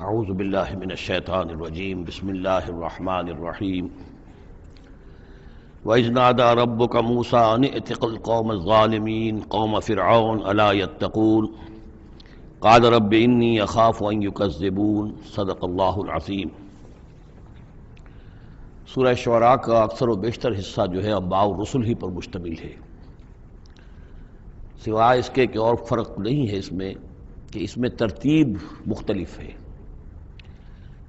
اعوذ باللہ من الشیطان الرجیم بسم اللہ الرحمن الرحیم وَإِذْ نَادَى رَبُّكَ مُوسَىٰ أَنِ ائْتِ الْقَوْمَ الظَّالِمِينَ قَوْمَ فِرْعَوْنَ أَلَا يَتَّقُونَ قَالَ رَبِّ إِنِّي أَخَافُ أَن يُكَذِّبُونَ صدق اللہ العظیم۔ سورہ شعراء کا اکثر و بیشتر حصہ جو ہے انباء الرسل ہی پر مشتمل ہے، سوائے اس کے کہ اور فرق نہیں ہے اس میں کہ اس میں ترتیب مختلف ہے۔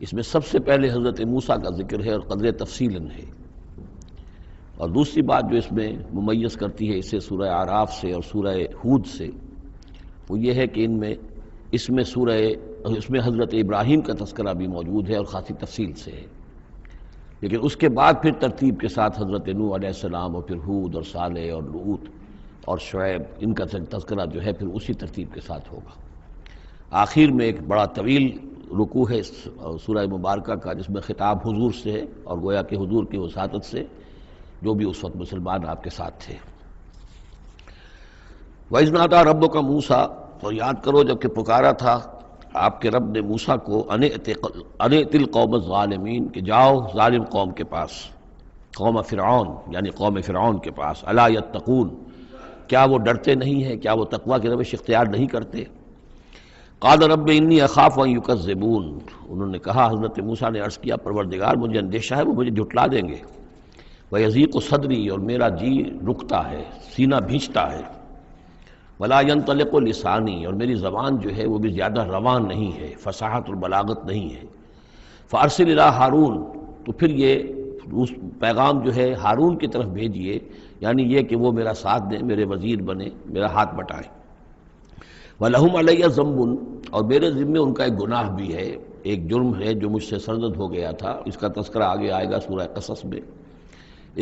اس میں سب سے پہلے حضرت موسیٰ کا ذکر ہے اور قدر تفصیلاً ہے، اور دوسری بات جو اس میں ممیز کرتی ہے اسے سورہ اعراف سے اور سورہ ہود سے، وہ یہ ہے کہ اس میں حضرت ابراہیم کا تذکرہ بھی موجود ہے اور خاصی تفصیل سے ہے، لیکن اس کے بعد پھر ترتیب کے ساتھ حضرت نوح علیہ السلام اور پھر ہود اور صالح اور لوط اور شعیب، ان کا تذکرہ جو ہے پھر اسی ترتیب کے ساتھ ہوگا۔ آخر میں ایک بڑا طویل رکوع ہے سورہ مبارکہ کا، جس میں خطاب حضور سے ہے اور گویا کہ حضور کی وساطت سے جو بھی اس وقت مسلمان آپ کے ساتھ تھے۔ وَإِذْ نَادَىٰ رَبُّكَ مُوسَىٰ، اور یاد کرو جب کہ پکارا تھا آپ کے رب نے موسیٰ کو أَنِ ائْتِ الْقَوْمَ الظَّالِمِينَ، کہ جاؤ ظالم قوم کے پاس، قوم فرعون یعنی قوم فرعون کے پاس، أَلَا يَتَّقُونَ، کیا وہ ڈرتے نہیں ہیں، کیا وہ تقویٰ کی روش اختیار نہیں کرتے؟ قال رب انی اخاف ان یکذبون، انہوں نے کہا، حضرت موسیٰ نے عرض کیا، پروردگار مجھے اندیشہ ہے وہ مجھے جھٹلا دیں گے، ویضیق صدری، اور میرا جی رکتا ہے، سینہ بھینچتا ہے، ولا ینطلق لسانی، اور میری زبان جو ہے وہ بھی زیادہ رواں نہیں ہے، فصاحت اور بلاغت نہیں ہے، فارسل الی ہارون، تو پھر یہ اس پیغام جو ہے ہارون کی طرف بھیجیے، یعنی یہ کہ وہ میرا ساتھ دیں، میرے وزیر بنے، میرا ہاتھ بٹائیں۔ وَلَهُمْ عَلَيَّ ذَنْبٌ، اور میرے ذمے ان کا ایک گناہ بھی ہے، ایک جرم ہے جو مجھ سے سرزد ہو گیا تھا، اس کا تذکرہ آگے آئے گا سورہ قصص میں۔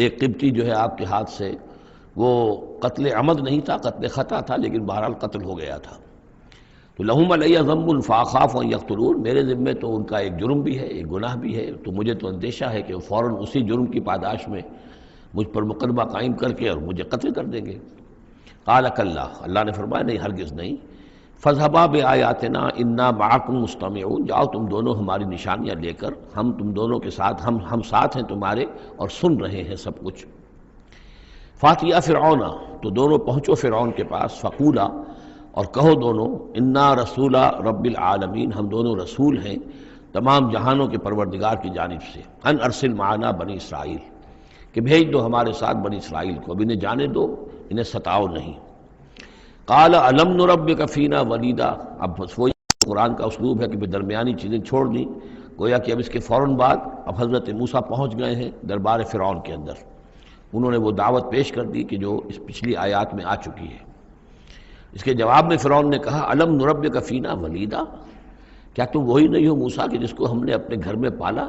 ایک قبطی جو ہے آپ کے ہاتھ سے، وہ قتل عمد نہیں تھا، قتل خطا تھا، لیکن بہرحال قتل ہو گیا تھا۔ تو لَهُمْ عَلَيَّ ذَنْبٌ فَأَخَافُ أَن يَقْتُلُونِ، میرے ذمے تو ان کا ایک جرم بھی ہے، ایک گناہ بھی ہے، تو مجھے تو اندیشہ ہے کہ وہ فوراً اسی جرم کی پاداش میں مجھ پر مقدمہ قائم کر کے اور مجھے قتل کر دیں گے۔ قال کلا، اللہ نے فرمایا نہیں، ہرگز نہیں، فَاذْهَبَا بِآيَاتِنَا إِنَّا مَعَكُمْ مُسْتَمِعُونَ، جاؤ تم دونوں ہماری نشانیاں لے کر، ہم تم دونوں کے ساتھ، ہم ساتھ ہیں تمہارے اور سن رہے ہیں سب کچھ۔ فَأْتِيَا فِرْعَوْنَ، تو دونوں پہنچو فرعون کے پاس، فَقُولَا، اور کہو دونوں، إِنَّا رَسُولَ رَبِّ الْعَالَمِينَ، ہم دونوں رسول ہیں تمام جہانوں کے پروردگار کی جانب سے، أَنْ أَرْسِلْ مَعَنَا بنی اسرائیل، کہ بھیج دو ہمارے ساتھ بنی اسرائیل کو، اب انہیں جانے دو، انہیں ستاؤ نہیں۔ قال الم نربک فینا ولیدا، اب وہی قرآن کا اسلوب ہے کہ درمیانی چیزیں چھوڑ دیں، گویا کہ اب اس کے فوراً بعد اب حضرت موسیٰ پہنچ گئے ہیں دربار فرعون کے اندر، انہوں نے وہ دعوت پیش کر دی کہ جو اس پچھلی آیات میں آ چکی ہے۔ اس کے جواب میں فرعون نے کہا، الم نربک فینا ولیدا، کیا تم وہی نہیں ہو موسیٰ کہ جس کو ہم نے اپنے گھر میں پالا؟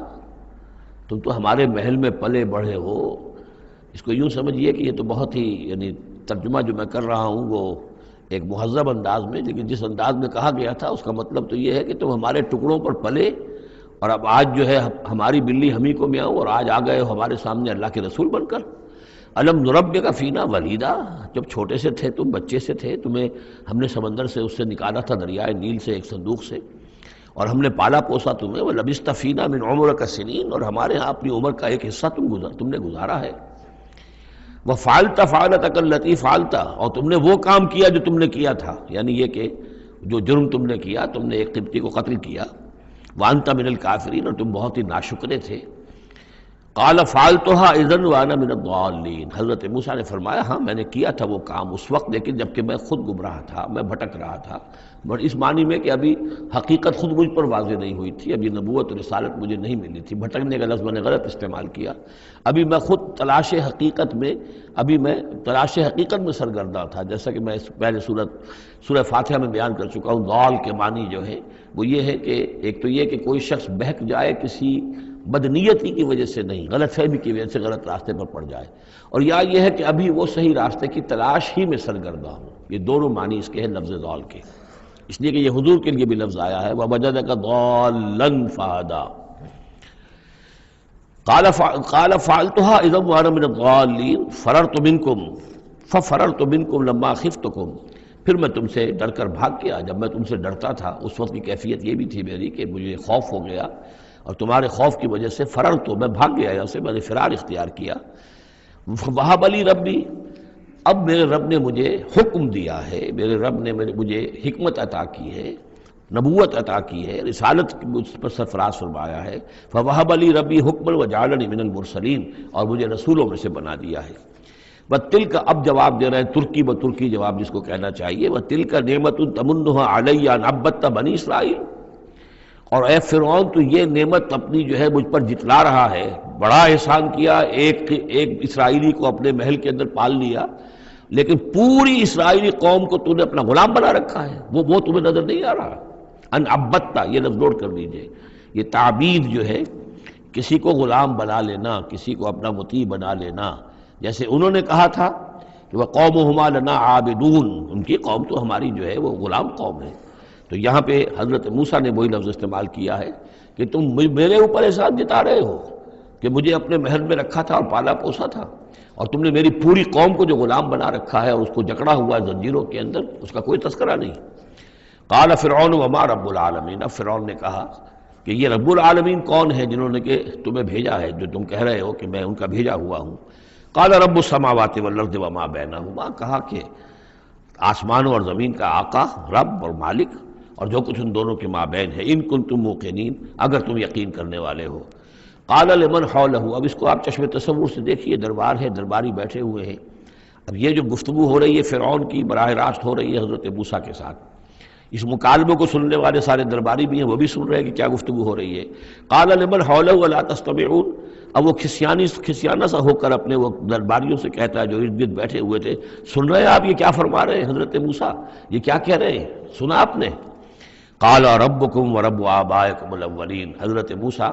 تم تو ہمارے محل میں پلے بڑھے ہو۔ اس کو یوں سمجھیے کہ یہ تو بہت ہی، یعنی ترجمہ جو میں کر رہا ہوں وہ ایک مہذب انداز میں، لیکن جس انداز میں کہا گیا تھا اس کا مطلب تو یہ ہے کہ تم ہمارے ٹکڑوں پر پلے، اور اب آج جو ہے ہماری بلی ہم ہی کو میاؤں، اور آج آ گئے ہو ہمارے سامنے اللہ کے رسول بن کر۔ الم نربک فینا ولیدا، جب چھوٹے سے تھے تم، بچے سے تھے، تمہیں ہم نے سمندر سے اس سے نکالا تھا، دریائے نیل سے، ایک صندوق سے، اور ہم نے پالا پوسا تمہیں، وَلَبِثْتَ فِينَا مِنْ عُمُرِكَ سِنِينَ، اور ہمارے ہاں اپنی عمر کا ایک حصہ تم نے گزارا ہے۔ وَفَعَلْتَ فَعَلَتَكَ الَّتِي فَعَلْتَ، اور تم نے وہ کام کیا جو تم نے کیا تھا، یعنی یہ کہ جو جرم تم نے کیا، تم نے ایک قبطی کو قتل کیا، وَأَنْتَ مِنَ الْكَافِرِينَ، اور تم بہت ہی ناشکرے تھے۔ قَالَ فَعَلْتُهَا إِذًا وَأَنَا مِنَ الضَّالِّينَ، حضرت موسیٰ نے فرمایا، ہاں میں نے کیا تھا وہ کام اس وقت، لیکن جبکہ میں خود گمراہ تھا، میں بھٹک رہا تھا، بٹ اس معنی میں کہ ابھی حقیقت خود مجھ پر واضح نہیں ہوئی تھی، ابھی نبوت اور رسالت مجھے نہیں ملی تھی، بھٹکنے کا لفظ میں نے غلط استعمال کیا، ابھی میں خود تلاش حقیقت میں سرگرداں تھا، جیسا کہ میں اس پہلے سورہ فاتحہ میں بیان کر چکا ہوں۔ ضال کے معنی جو ہے وہ یہ ہے کہ ایک تو یہ کہ کوئی شخص بہک جائے کسی بدنیتی کی وجہ سے نہیں، غلط فہمی کی وجہ سے غلط راستے پر پڑ جائے، اور یا یہ ہے کہ ابھی وہ صحیح راستے کی تلاش ہی میں سرگرداں ہوں، یہ دونوں معنی اس کے ہیں لفظ ضال کے، اس لیے کہ یہ حضور کے لیے بھی لفظ آیا ہے، وَوَجَدَكَ ضَالًّا فَهَدَىٰ۔ قال فعلتها اذا وانا من الضالين فررت منكم لما خفتكم، پھر میں تم سے ڈر کر بھاگ گیا. جب میں تم سے ڈرتا تھا اس وقت کی کیفیت یہ بھی تھی میری کہ مجھے خوف ہو گیا، اور تمہارے خوف کی وجہ سے فرر تو میں بھاگ گیا یہاں سے، میں نے فرار اختیار کیا. وہب لی ربی، اب میرے رب نے مجھے حکم دیا ہے، میرے رب نے مجھے حکمت عطا کی ہے، نبوت عطا کی ہے، رسالت مجھ پر سرفراز فرمایا ہے. فوہب لی ربی حکما وجعلنی من المرسلین، اور مجھے رسولوں میں سے بنا دیا ہے. وَتِلْكَ، اب جواب دے رہے ہیں ترکی بترکی جواب جس کو کہنا چاہیے. وَتِلْكَ نِعْمَةٌ تَمُنُّهَا عَلَيَّ أَنْ عَبَّدْتَ بَنِي اسرائیل، اور اے فرعون تو یہ نعمت اپنی جو ہے مجھ پر جتلا رہا ہے، بڑا احسان کیا، ایک اسرائیلی کو اپنے محل کے اندر پال لیا، لیکن پوری اسرائیلی قوم کو تو نے اپنا غلام بنا رکھا ہے، وہ تمہیں نظر نہیں آ رہا. ان عبدتا، یہ لفظ نوٹ کر لیجئے، یہ تعبید جو ہے کسی کو غلام بنا لینا، کسی کو اپنا مطیع بنا لینا. جیسے انہوں نے کہا تھا کہ وَقَوْمُهُمَا لَنَا عَابِدُونَ، ان کی قوم تو ہماری جو ہے وہ غلام قوم ہے. تو یہاں پہ حضرت موسیٰ نے وہی لفظ استعمال کیا ہے کہ تم میرے اوپر احسان جتا رہے ہو کہ مجھے اپنے محل میں رکھا تھا اور پالا پوسا تھا، اور تم نے میری پوری قوم کو جو غلام بنا رکھا ہے اور اس کو جکڑا ہوا ہے زنجیروں کے اندر، اس کا کوئی تذکرہ نہیں. قال فرعون وما رب العالمین، اب فرعون نے کہا کہ یہ رب العالمین کون ہے جنہوں نے کہ تمہیں بھیجا ہے، جو تم کہہ رہے ہو کہ میں ان کا بھیجا ہوا ہوں. قال رب السماوات والارض وما بینہما، کہا کہ آسمانوں اور زمین کا آقا، رب اور مالک، اور جو کچھ ان دونوں کے مابین ہے. ان کنتم موقنین، اگر تم یقین کرنے والے ہو. قال لمن حولہ، اب اس کو آپ چشم تصور سے دیکھیے، دربار ہے، درباری بیٹھے ہوئے ہیں. اب یہ جو گفتگو ہو رہی ہے فرعون کی براہ راست ہو رہی ہے حضرت موسیٰ کے ساتھ. اس مکالمے کو سننے والے سارے درباری بھی ہیں، وہ بھی سن رہے ہیں کہ کیا گفتگو ہو رہی ہے. قال لمن حولہ الا تستمعون، اب وہ کھسیانہ سا ہو کر اپنے وہ درباریوں سے کہتا ہے جو ارد گرد بیٹھے ہوئے تھے، سن رہے ہیں آپ یہ کیا فرما رہے ہیں حضرت موسیٰ، یہ کیا کہہ رہے ہیں، سنا آپ نے؟ قال ربکم ورب آبائکم الاولین، حضرت موسیٰ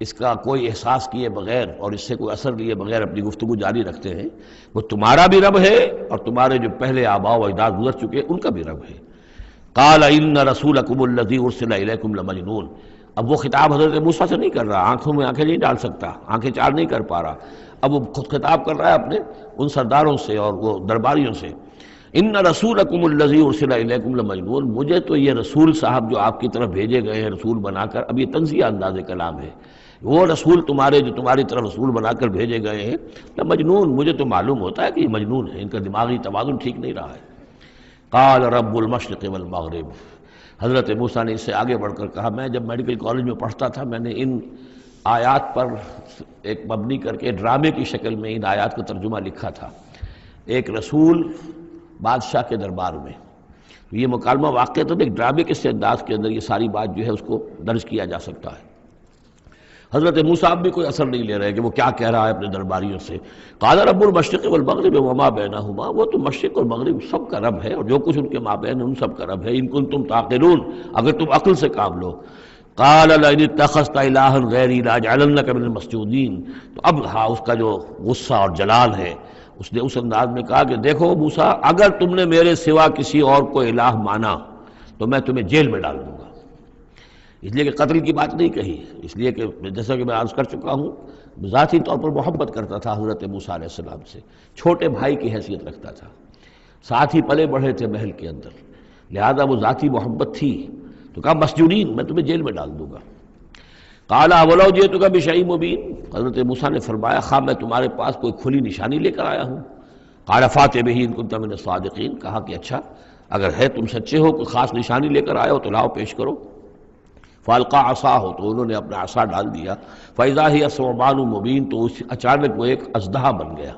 اس کا کوئی احساس کیے بغیر اور اس سے کوئی اثر لیے بغیر اپنی گفتگو جاری رکھتے ہیں. وہ تمہارا بھی رب ہے اور تمہارے جو پہلے آباء و اجداد گزر چکے ان کا بھی رب ہے. قال ان رسولکم الذی ارسل الیکم لمجنون، اب وہ خطاب حضرت موسیٰ سے نہیں کر رہا، آنکھوں میں آنکھیں نہیں ڈال سکتا، آنکھیں چار نہیں کر پا رہا، اب وہ خود خطاب کر رہا ہے اپنے ان سرداروں سے اور وہ درباریوں سے. ان رسولکم الذی ارسل الیکم لمجنون، مجھے تو یہ رسول صاحب جو آپ کی طرف بھیجے گئے ہیں رسول بنا کر، اب یہ تنزیہ انداز کلام ہے، وہ رسول تمہارے جو تمہاری طرف رسول بنا کر بھیجے گئے ہیں مجنون، مجھے تو معلوم ہوتا ہے کہ یہ مجنون ہے، ان کا دماغی توازن ٹھیک نہیں رہا ہے. قال رب المشرق والمغرب، حضرت موسیٰ نے اس سے آگے بڑھ کر کہا میں جب میڈیکل کالج میں پڑھتا تھا میں نے ان آیات پر ایک مبنی کر کے ڈرامے کی شکل میں ان آیات کا ترجمہ لکھا تھا. ایک رسول بادشاہ کے دربار میں، یہ مکالمہ واقع تو ایک ڈرامے کے انداز کے اندر یہ ساری بات جو ہے اس کو درج کیا جا سکتا ہے. حضرت موسیٰ بھی کوئی اثر نہیں لے رہے کہ وہ کیا کہہ رہا ہے اپنے درباریوں سے. قال رب المشرق والمغرب وما بینہما، وہ تو مشرق اور مغرب سب کا رب ہے اور جو کچھ ان کے مابین ہے ان سب کا رب ہے. ان کنتم تعقلون، اگر تم عقل سے کام لو. قال لئن اتخذت الہا غیری لاجعلنک من المسجونین، تو اب ہاں اس کا جو غصہ اور جلال ہے اس نے اس انداز میں کہا کہ دیکھو موسیٰ، اگر تم نے میرے سوا کسی اور کو الہ مانا تو میں تمہیں جیل میں ڈال دوں گا. اس لیے کہ قتل کی بات نہیں کہی، اس لیے کہ جیسا کہ میں عرض کر چکا ہوں ذاتی طور پر محبت کرتا تھا حضرت موسیٰ علیہ السلام سے، چھوٹے بھائی کی حیثیت رکھتا تھا، ساتھ ہی پلے بڑھے تھے محل کے اندر، لہذا وہ ذاتی محبت تھی. تو کہا مسجونین، میں تمہیں جیل میں ڈال دوں گا. قال اولو جئتک بشیء مبین، حضرت موسیٰ نے فرمایا خواہ میں تمہارے پاس کوئی کھلی نشانی لے کر آیا ہوں. قال فاتح بہ ان کنت من الصادقین، کہا کہ اچھا اگر ہے تم سچے ہو کوئی خاص نشانی لے کر آئے ہو تو لاؤ پیش کرو. فالقا عصاہ، تو انہوں نے اپنا عصا ڈال دیا. فاذا ہی ثعبان مبین، تو اچانک وہ ایک اژدہا بن گیا.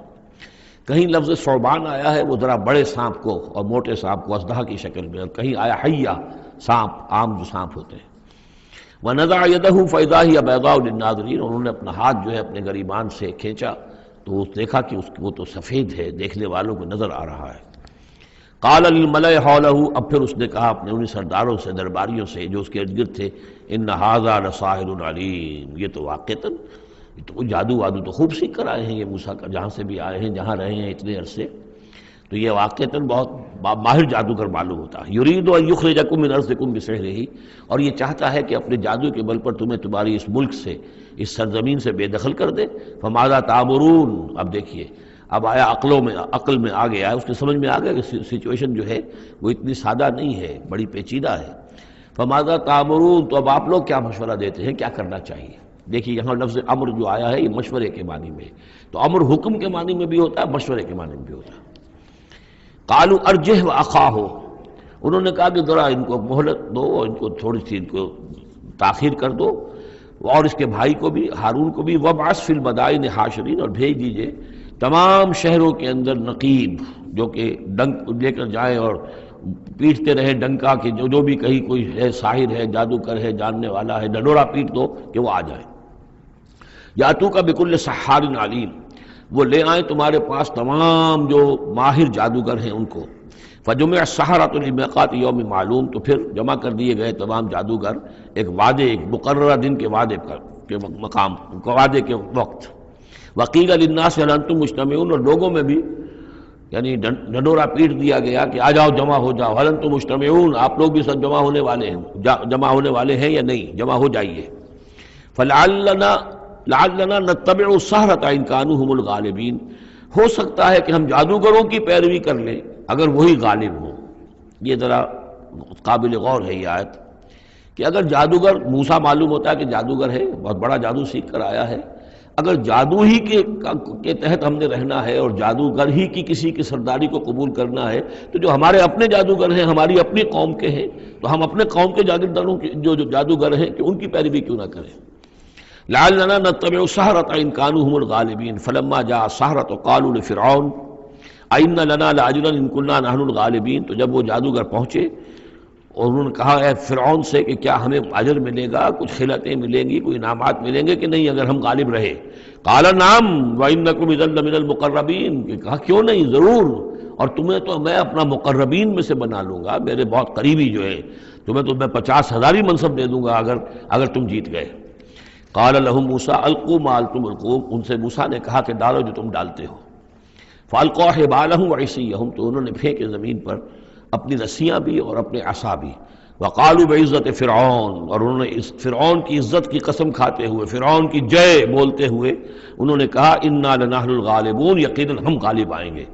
کہیں لفظ ثعبان آیا ہے وہ ذرا بڑے سانپ کو اور موٹے سانپ کو اژدہا کی شکل میں، اور کہیں آیا حیہ، سانپ، عام جو سانپ ہوتے ہیں. وَنَزَعَ يَدَهُ فَإِذَا هِيَ بَيْضَاءُ لِلنَّاظِرِينَ، انہوں نے اپنا ہاتھ جو ہے اپنے گریبان سے کھینچا تو دیکھا کہ وہ تو سفید ہے، دیکھنے والوں کو نظر آ رہا ہے. قال للملئ حوله، اب پھر اس نے کہا اپنے انہیں سرداروں سے، درباریوں سے جو اس کے ارد گرد تھے، ان ھذا لساحر علیم، یہ تو واقعتاً یہ تو جادو وادو تو خوب سیکھ کر آئے ہیں یہ موسیٰ کا، جہاں سے بھی آئے ہیں، جہاں رہے ہیں اتنے عرصے، تو یہ واقعتاً بہت ماہر جادوگر معلوم ہوتا ہے. یرید ان یخرجکم من ارضکم بسحرہ، اور یہ چاہتا ہے کہ اپنے جادو کے بل پر تمہیں تمہاری اس ملک سے، اس سرزمین سے بے دخل کر دے. فماذا تأمرون، اب دیکھیے اب آیا عقل میں آ گیا، اس کے سمجھ میں آ گیا کہ سچویشن جو ہے وہ اتنی سادہ نہیں ہے، بڑی پیچیدہ ہے۔ فماذا تامرون، تو اب آپ لوگ کیا مشورہ دیتے ہیں، کیا کرنا چاہیے؟ دیکھیے یہاں لفظ امر جو آیا ہے یہ مشورے کے معنی میں، تو امر حکم کے معنی میں بھی ہوتا ہے، مشورے کے معنی میں بھی ہوتا ہے۔ قالوا ارجہ واخاہ، انہوں نے کہا کہ ذرا ان کو مہلت دو، ان کو تھوڑی سی ان کو تاخیر کر دو، اور اس کے بھائی کو بھی، ہارون کو بھی، وابعث فی المدائن حاشرین، اور بھیج دیجئے تمام شہروں کے اندر نقیب جو کہ ڈنک لے کر جائیں اور پیٹتے رہے ڈنکا کہ جو بھی کہیں کوئی ہے ساحر ہے، جادوگر ہے، جاننے والا ہے، ڈنڈورا پیٹ دو کہ وہ آ جائے۔ یاتو کا بکل سحار علیم، وہ لے آئیں تمہارے پاس تمام جو ماہر جادوگر ہیں ان کو۔ فجمع السحرۃ لمیقات یوم معلوم، تو پھر جمع کر دیے گئے تمام جادوگر ایک وعدے، ایک مقررہ دن کے وعدے کے مقام، وعدے کے وقت۔ وقیل للناس هل انتم مجتمعون، اور لوگوں میں بھی یعنی ڈنڈورا پیٹ دیا گیا کہ آ جاؤ، جمع ہو جاؤ، هل انتم مجتمعون، آپ لوگ بھی سب جمع ہونے والے ہیں یا نہیں، جمع ہو جائیے۔ لعلنا نتبع السحرۃ ان كانوا هم الغالبین، ہو سکتا ہے کہ ہم جادوگروں کی پیروی کر لیں اگر وہی غالب ہوں۔ یہ ذرا قابل غور ہے یہ آیت کہ اگر جادوگر، موسیٰ معلوم ہوتا ہے کہ جادوگر ہے، بہت بڑا جادو سیکھ کر آیا ہے، اگر جادو ہی کے تحت ہم نے رہنا ہے اور جادوگر ہی کی کسی کی سرداری کو قبول کرنا ہے، تو جو ہمارے اپنے جادوگر ہیں، ہماری اپنی قوم کے ہیں، تو ہم اپنے قوم کے جاگیرداروں کی جو جادوگر ہیں کہ ان کی پیروی کیوں نہ کریں۔ لعلنا نتبع السحرۃ ان كانوا هم الغالبین فلما جاء السحرۃ قالوا لفرعون أئن لنا لأجرا ان كنا نحن الغالبین، تو جب وہ جادوگر پہنچے اور انہوں نے کہا اے فرعون سے کہ کیا ہمیں اجر ملے گا، کچھ خلعتیں ملیں گی، کوئی انعامات ملیں گے کہ نہیں اگر ہم غالب رہے؟ قال نعم وإنكم إذا لمن المقربین، کہ کہا کیوں نہیں، ضرور، اور تمہیں تو میں اپنا مقربین میں سے بنا لوں گا، میرے بہت قریبی جو ہے، تمہیں تو میں 50,000 منصب دے دوں گا اگر تم جیت گئے۔ قال لهم موسیٰ القوا ما انتم ملقون، ان سے موسیٰ نے کہا کہ ڈالو جو تم ڈالتے ہو۔ فالقوا حبالهم وعصیهم، تو انہوں نے پھینکے زمین پر اپنی رسیاں بھی اور اپنے عصا بھی۔ وقالوا بعزت فرعون، اور انہوں نے اس فرعون کی عزت کی قسم کھاتے ہوئے، فرعون کی جے بولتے ہوئے انہوں نے کہا انا لنحن الغالبون، یقیناً ہم غالب آئیں گے۔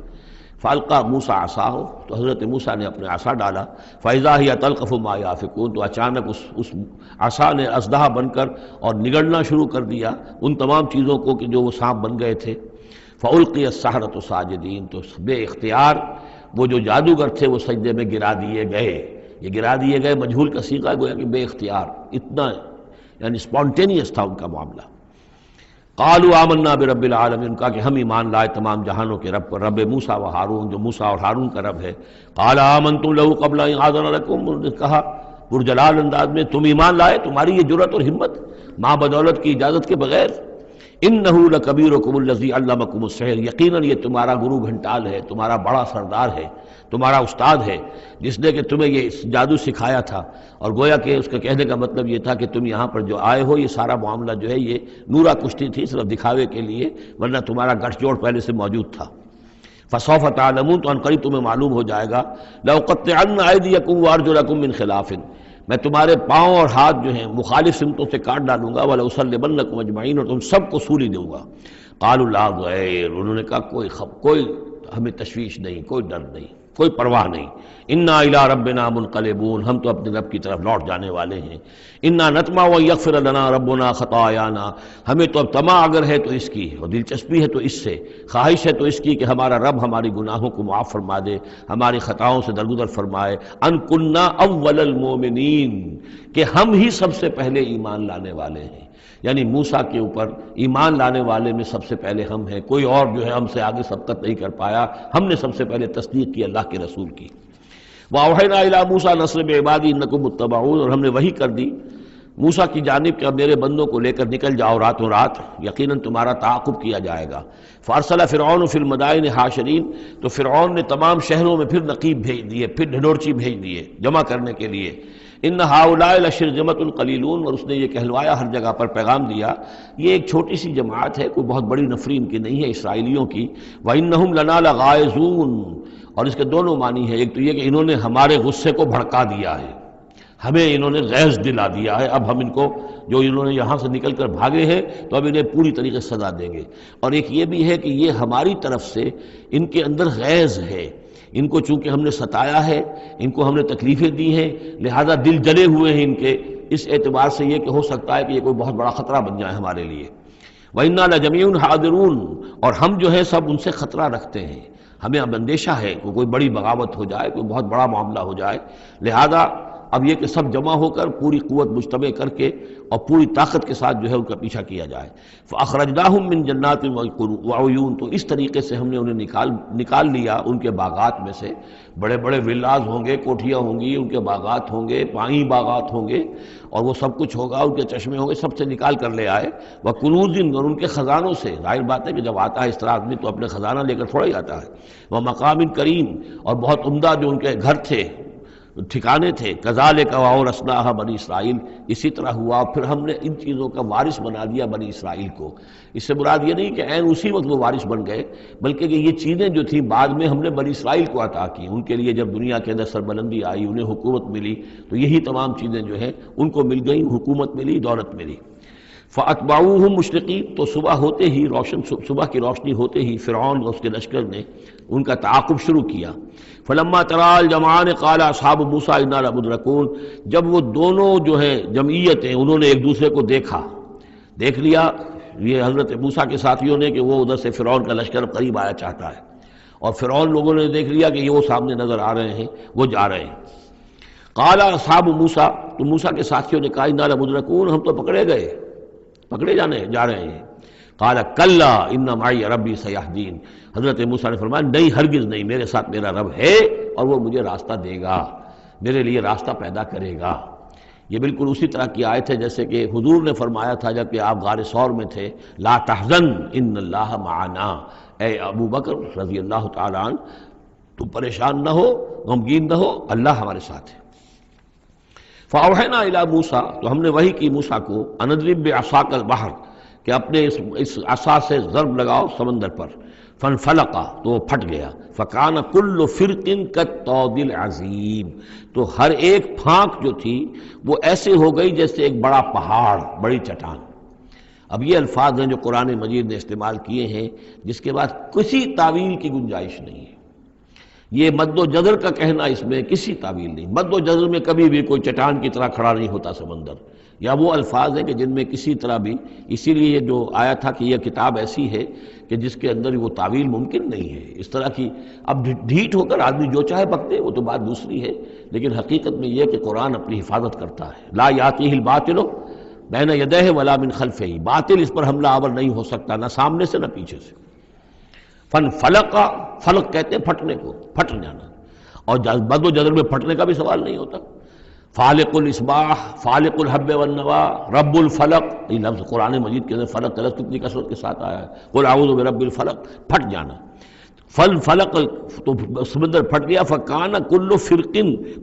فالقى موسیٰ عصاہ، تو حضرت موسیٰ نے اپنے عصا ڈالا، فاذا هي تلقف ما يافكون، تو اچانک اس عصا نے اسدحہ بن کر اور نگڑنا شروع کر دیا ان تمام چیزوں کو کہ جو وہ سانپ بن گئے تھے۔ فالقی السحرۃ ساجدین، تو بے اختیار وہ جو جادوگر تھے وہ سجدے میں گرا دیے گئے۔ یہ گرا دیے گئے مجہول کا صیغہ گویا کہ بے اختیار، اتنا یعنی اسپونٹینیس تھا ان کا معاملہ۔ قالوا آمنا برب العالمین، کہا کہ ہم ایمان لائے تمام جہانوں کے رب پر، رب موسیٰ و ہارون، جو موسیٰ اور ہارون کا رب ہے۔ قال آمنتم له قبل ان آذن لكم، انہوں نے کہا پرجلال انداز میں، تم ایمان لائے، تمہاری یہ جرأت اور ہمت ماں بدولت کی اجازت کے بغیر؟ انہ لکبیرکم الذی علمکم السحر، یقیناً یہ تمہارا گرو گھنٹال ہے، تمہارا بڑا سردار ہے، تمہارا استاد ہے، جس نے کہ تمہیں یہ جادو سکھایا تھا۔ اور گویا کہ اس کا کہنے کا مطلب یہ تھا کہ تم یہاں پر جو آئے ہو، یہ سارا معاملہ جو ہے یہ نورا کشتی تھی، صرف دکھاوے کے لیے، ورنہ تمہارا گٹھ جوڑ پہلے سے موجود تھا۔ فسوف تعلمون، تو ان قریب تمہیں معلوم ہو جائے گا، لأقطعن أيديكم وأرجلكم من خلاف، میں تمہارے پاؤں اور ہاتھ جو ہیں مخالف سمتوں سے کاٹ ڈالوں گا، وَلَأُصَلِّبَنَّكُمْ أَجْمَعِينَ، اور تم سب کو سولی دوں گا۔ قالوا لا ضير، انہوں نے کہا کوئی ہمیں تشویش نہیں، کوئی ڈر نہیں، کوئی پرواہ نہیں۔ انا الی ربنا منقلبون، ہم تو اپنے رب کی طرف لوٹ جانے والے ہیں۔ انا نطمع ان یغفر لنا ربنا خطایانا، ہمیں تو اب طمع اگر ہے تو اس کی، اور دلچسپی ہے تو اس سے، خواہش ہے تو اس کی کہ ہمارا رب ہماری گناہوں کو معاف فرما دے، ہماری خطاؤں سے درگزر فرمائے۔ ان کنا اول المؤمنین، کہ ہم ہی سب سے پہلے ایمان لانے والے ہیں، یعنی موسیٰ کے اوپر ایمان لانے والے میں سب سے پہلے ہم ہیں، کوئی اور جو ہے ہم سے آگے سبقت نہیں کر پایا، ہم نے سب سے پہلے تصدیق کی اللہ کے رسول کی۔ وَأَوْحَيْنَا إِلَىٰ مُوسَىٰ نَصْرِ بِعِبَادِي إِنَّكُمْ مُتَّبَعُونَ، اور ہم نے وحی کر دی موسیٰ کی جانب کہ اب میرے بندوں کو لے کر نکل جاؤ راتوں رات، یقیناً تمہارا تعاقب کیا جائے گا۔ فَأَرْسَلَ فِرْعَوْنُ فِي الْمَدَائِنِ حَاشِرِينَ، تو فرعون نے تمام شہروں میں پھر نقیب بھیج دیے، پھر ڈھنڈورچی بھیج دیے جمع کرنے کے لیے۔ ان ہؤلاء لشرذمۃ قلیلون، اور اس نے یہ کہلوایا ہر جگہ پر پیغام دیا، یہ ایک چھوٹی سی جماعت ہے، کوئی بہت بڑی نفری ان کی نہیں ہے اسرائیلیوں کی۔ وَإِنَّهُمْ لَنَا لَغَائِظُونَ، اور اس کے دونوں معنی ہیں، ایک تو یہ کہ انہوں نے ہمارے غصے کو بھڑکا دیا ہے، ہمیں انہوں نے غیظ دلا دیا ہے، اب ہم ان کو جو انہوں نے یہاں سے نکل کر بھاگے ہیں تو اب انہیں پوری طریقے سے سزا دیں گے۔ اور ایک یہ بھی ہے کہ یہ ہماری طرف سے ان کے اندر غیظ ہے، ان کو چونکہ ہم نے ستایا ہے، ان کو ہم نے تکلیفیں دی ہیں، لہذا دل جلے ہوئے ہیں ان کے، اس اعتبار سے یہ کہ ہو سکتا ہے کہ یہ کوئی بہت بڑا خطرہ بن جائے ہمارے لیے۔ وَإِنَّا لَجَمِيعٌ حَاذِرُونَ، اور ہم جو ہے سب ان سے خطرہ رکھتے ہیں، ہمیں اب اندیشہ ہے کہ کوئی بڑی بغاوت ہو جائے، کوئی بہت بڑا معاملہ ہو جائے، لہذا اب یہ کہ سب جمع ہو کر پوری قوت مجتمع کر کے اور پوری طاقت کے ساتھ جو ہے ان کا پیچھا کیا جائے۔ فَأَخْرَجْنَاهُم مِّن جَنَّاتٍ وَعُيُونٍ، تو اس طریقے سے ہم نے انہیں نکال لیا ان کے باغات میں سے، بڑے بڑے ولاز ہوں گے، کوٹھیاں ہوں گی، ان کے باغات ہوں گے، پانی باغات ہوں گے، اور وہ سب کچھ ہوگا، ان کے چشمے ہوں گے، سب سے نکال کر لے آئے۔ وَكُنُوزٍ، اور ان کے خزانوں سے، ظاہر بات ہے کہ جب آتا ہے اس طرح آدمی تو اپنے خزانہ لے کر تھوڑا ہی آتا ہے۔ وَمَقَامٍ کریم، اور بہت عمدہ جو ان کے گھر تھے، ٹھکانے تھے۔ کذالک وَأَوْرَثْنَاهَا بنی اسرائیل، اسی طرح ہوا پھر ہم نے ان چیزوں کا وارث بنا دیا بنی اسرائیل کو۔ اس سے مراد یہ نہیں کہ عین اسی وقت وہ وارث بن گئے، بلکہ کہ یہ چیزیں جو تھیں بعد میں ہم نے بنی اسرائیل کو عطا کی، ان کے لیے جب دنیا کے اندر سربلندی آئی، انہیں حکومت ملی، تو یہی تمام چیزیں جو ہیں ان کو مل گئیں، حکومت ملی، دولت ملی۔ فَأَتْبَعُوهُم مُشْرِقِينَ، تو صبح ہوتے ہی صبح کی روشنی ہوتے ہی فرعون اور اس کے لشکر نے ان کا تعاقب شروع کیا۔ فلما ترى الجمعان قال اصحاب موسیٰ انا لمدرکون، جب وہ دونوں جو ہیں جمعیتیں انہوں نے ایک دوسرے کو دیکھ لیا، یہ حضرت موسیٰ کے ساتھیوں نے کہ وہ ادھر سے فرعون کا لشکر قریب آیا چاہتا ہے، اور فرعون لوگوں نے دیکھ لیا کہ یہ وہ سامنے نظر آ رہے ہیں، وہ جا رہے ہیں۔ قال اصحاب موسیٰ، تو موسیٰ کے ساتھیوں نے کہا انا لمدرکون، ہم تو پکڑے جا رہے ہیں۔ قال کلا ان معی ربی سیہدین، حضرت موسیٰ نے فرمایا نہیں، ہرگز نہیں، میرے ساتھ میرا رب ہے اور وہ مجھے راستہ دے گا، میرے لیے راستہ پیدا کرے گا۔ یہ بالکل اسی طرح کی آیت ہے جیسے کہ حضور نے فرمایا تھا جب کہ آپ غار ثور میں تھے، لا تحزن ان اللہ معنا، اے ابو بکر رضی اللہ تعالیٰ عنہ تم پریشان نہ ہو، غمگین نہ ہو، اللہ ہمارے ساتھ ہے۔ فاوحینا الی موسیٰ، تو ہم نے وحی کی موسیٰ کو، ان اضرب بعصاک البحر، کہ اپنے اس عصا سے ضرب لگاؤ سمندر پر، فانفلق، تو وہ پھٹ گیا، فکان کل فرق کالطود العظیم، تو ہر ایک پھانک جو تھی وہ ایسے ہو گئی جیسے ایک بڑا پہاڑ، بڑی چٹان۔ اب یہ الفاظ ہیں جو قرآن مجید نے استعمال کیے ہیں جس کے بعد کسی تعویل کی گنجائش نہیں ہے۔ یہ مد و جزر کا کہنا، اس میں کسی تعویل نہیں، مد و جزر میں کبھی بھی کوئی چٹان کی طرح کھڑا نہیں ہوتا سمندر، یا وہ الفاظ ہیں کہ جن میں کسی طرح بھی، اسی لیے یہ جو آیا تھا کہ یہ کتاب ایسی ہے کہ جس کے اندر وہ تعویل ممکن نہیں ہے، اس طرح کی۔ اب ڈھیٹ ہو کر آدمی جو چاہے بک دے وہ تو بات دوسری ہے، لیکن حقیقت میں یہ کہ قرآن اپنی حفاظت کرتا ہے۔ لا یاتیہ الباطل بین یدیہ ولا من خلفہ، باطل اس پر حملہ آور نہیں ہو سکتا، نہ سامنے سے نہ پیچھے سے۔ فلق، فلق کہتے ہیں پھٹنے کو، پھٹ جانا، اور مد و جزر میں پھٹنے کا بھی سوال نہیں ہوتا۔ فالق الاصباح، فالق الحب والنوا، رب الفلق، یہ لفظ قرآن مجید کے اندر فلق کا لفظ کتنی کثرت کے ساتھ آیا ہے، قل اعوذ برب الفلق، پھٹ جانا۔ فلق، تو سمندر پھٹ گیا، فکان کل فرق،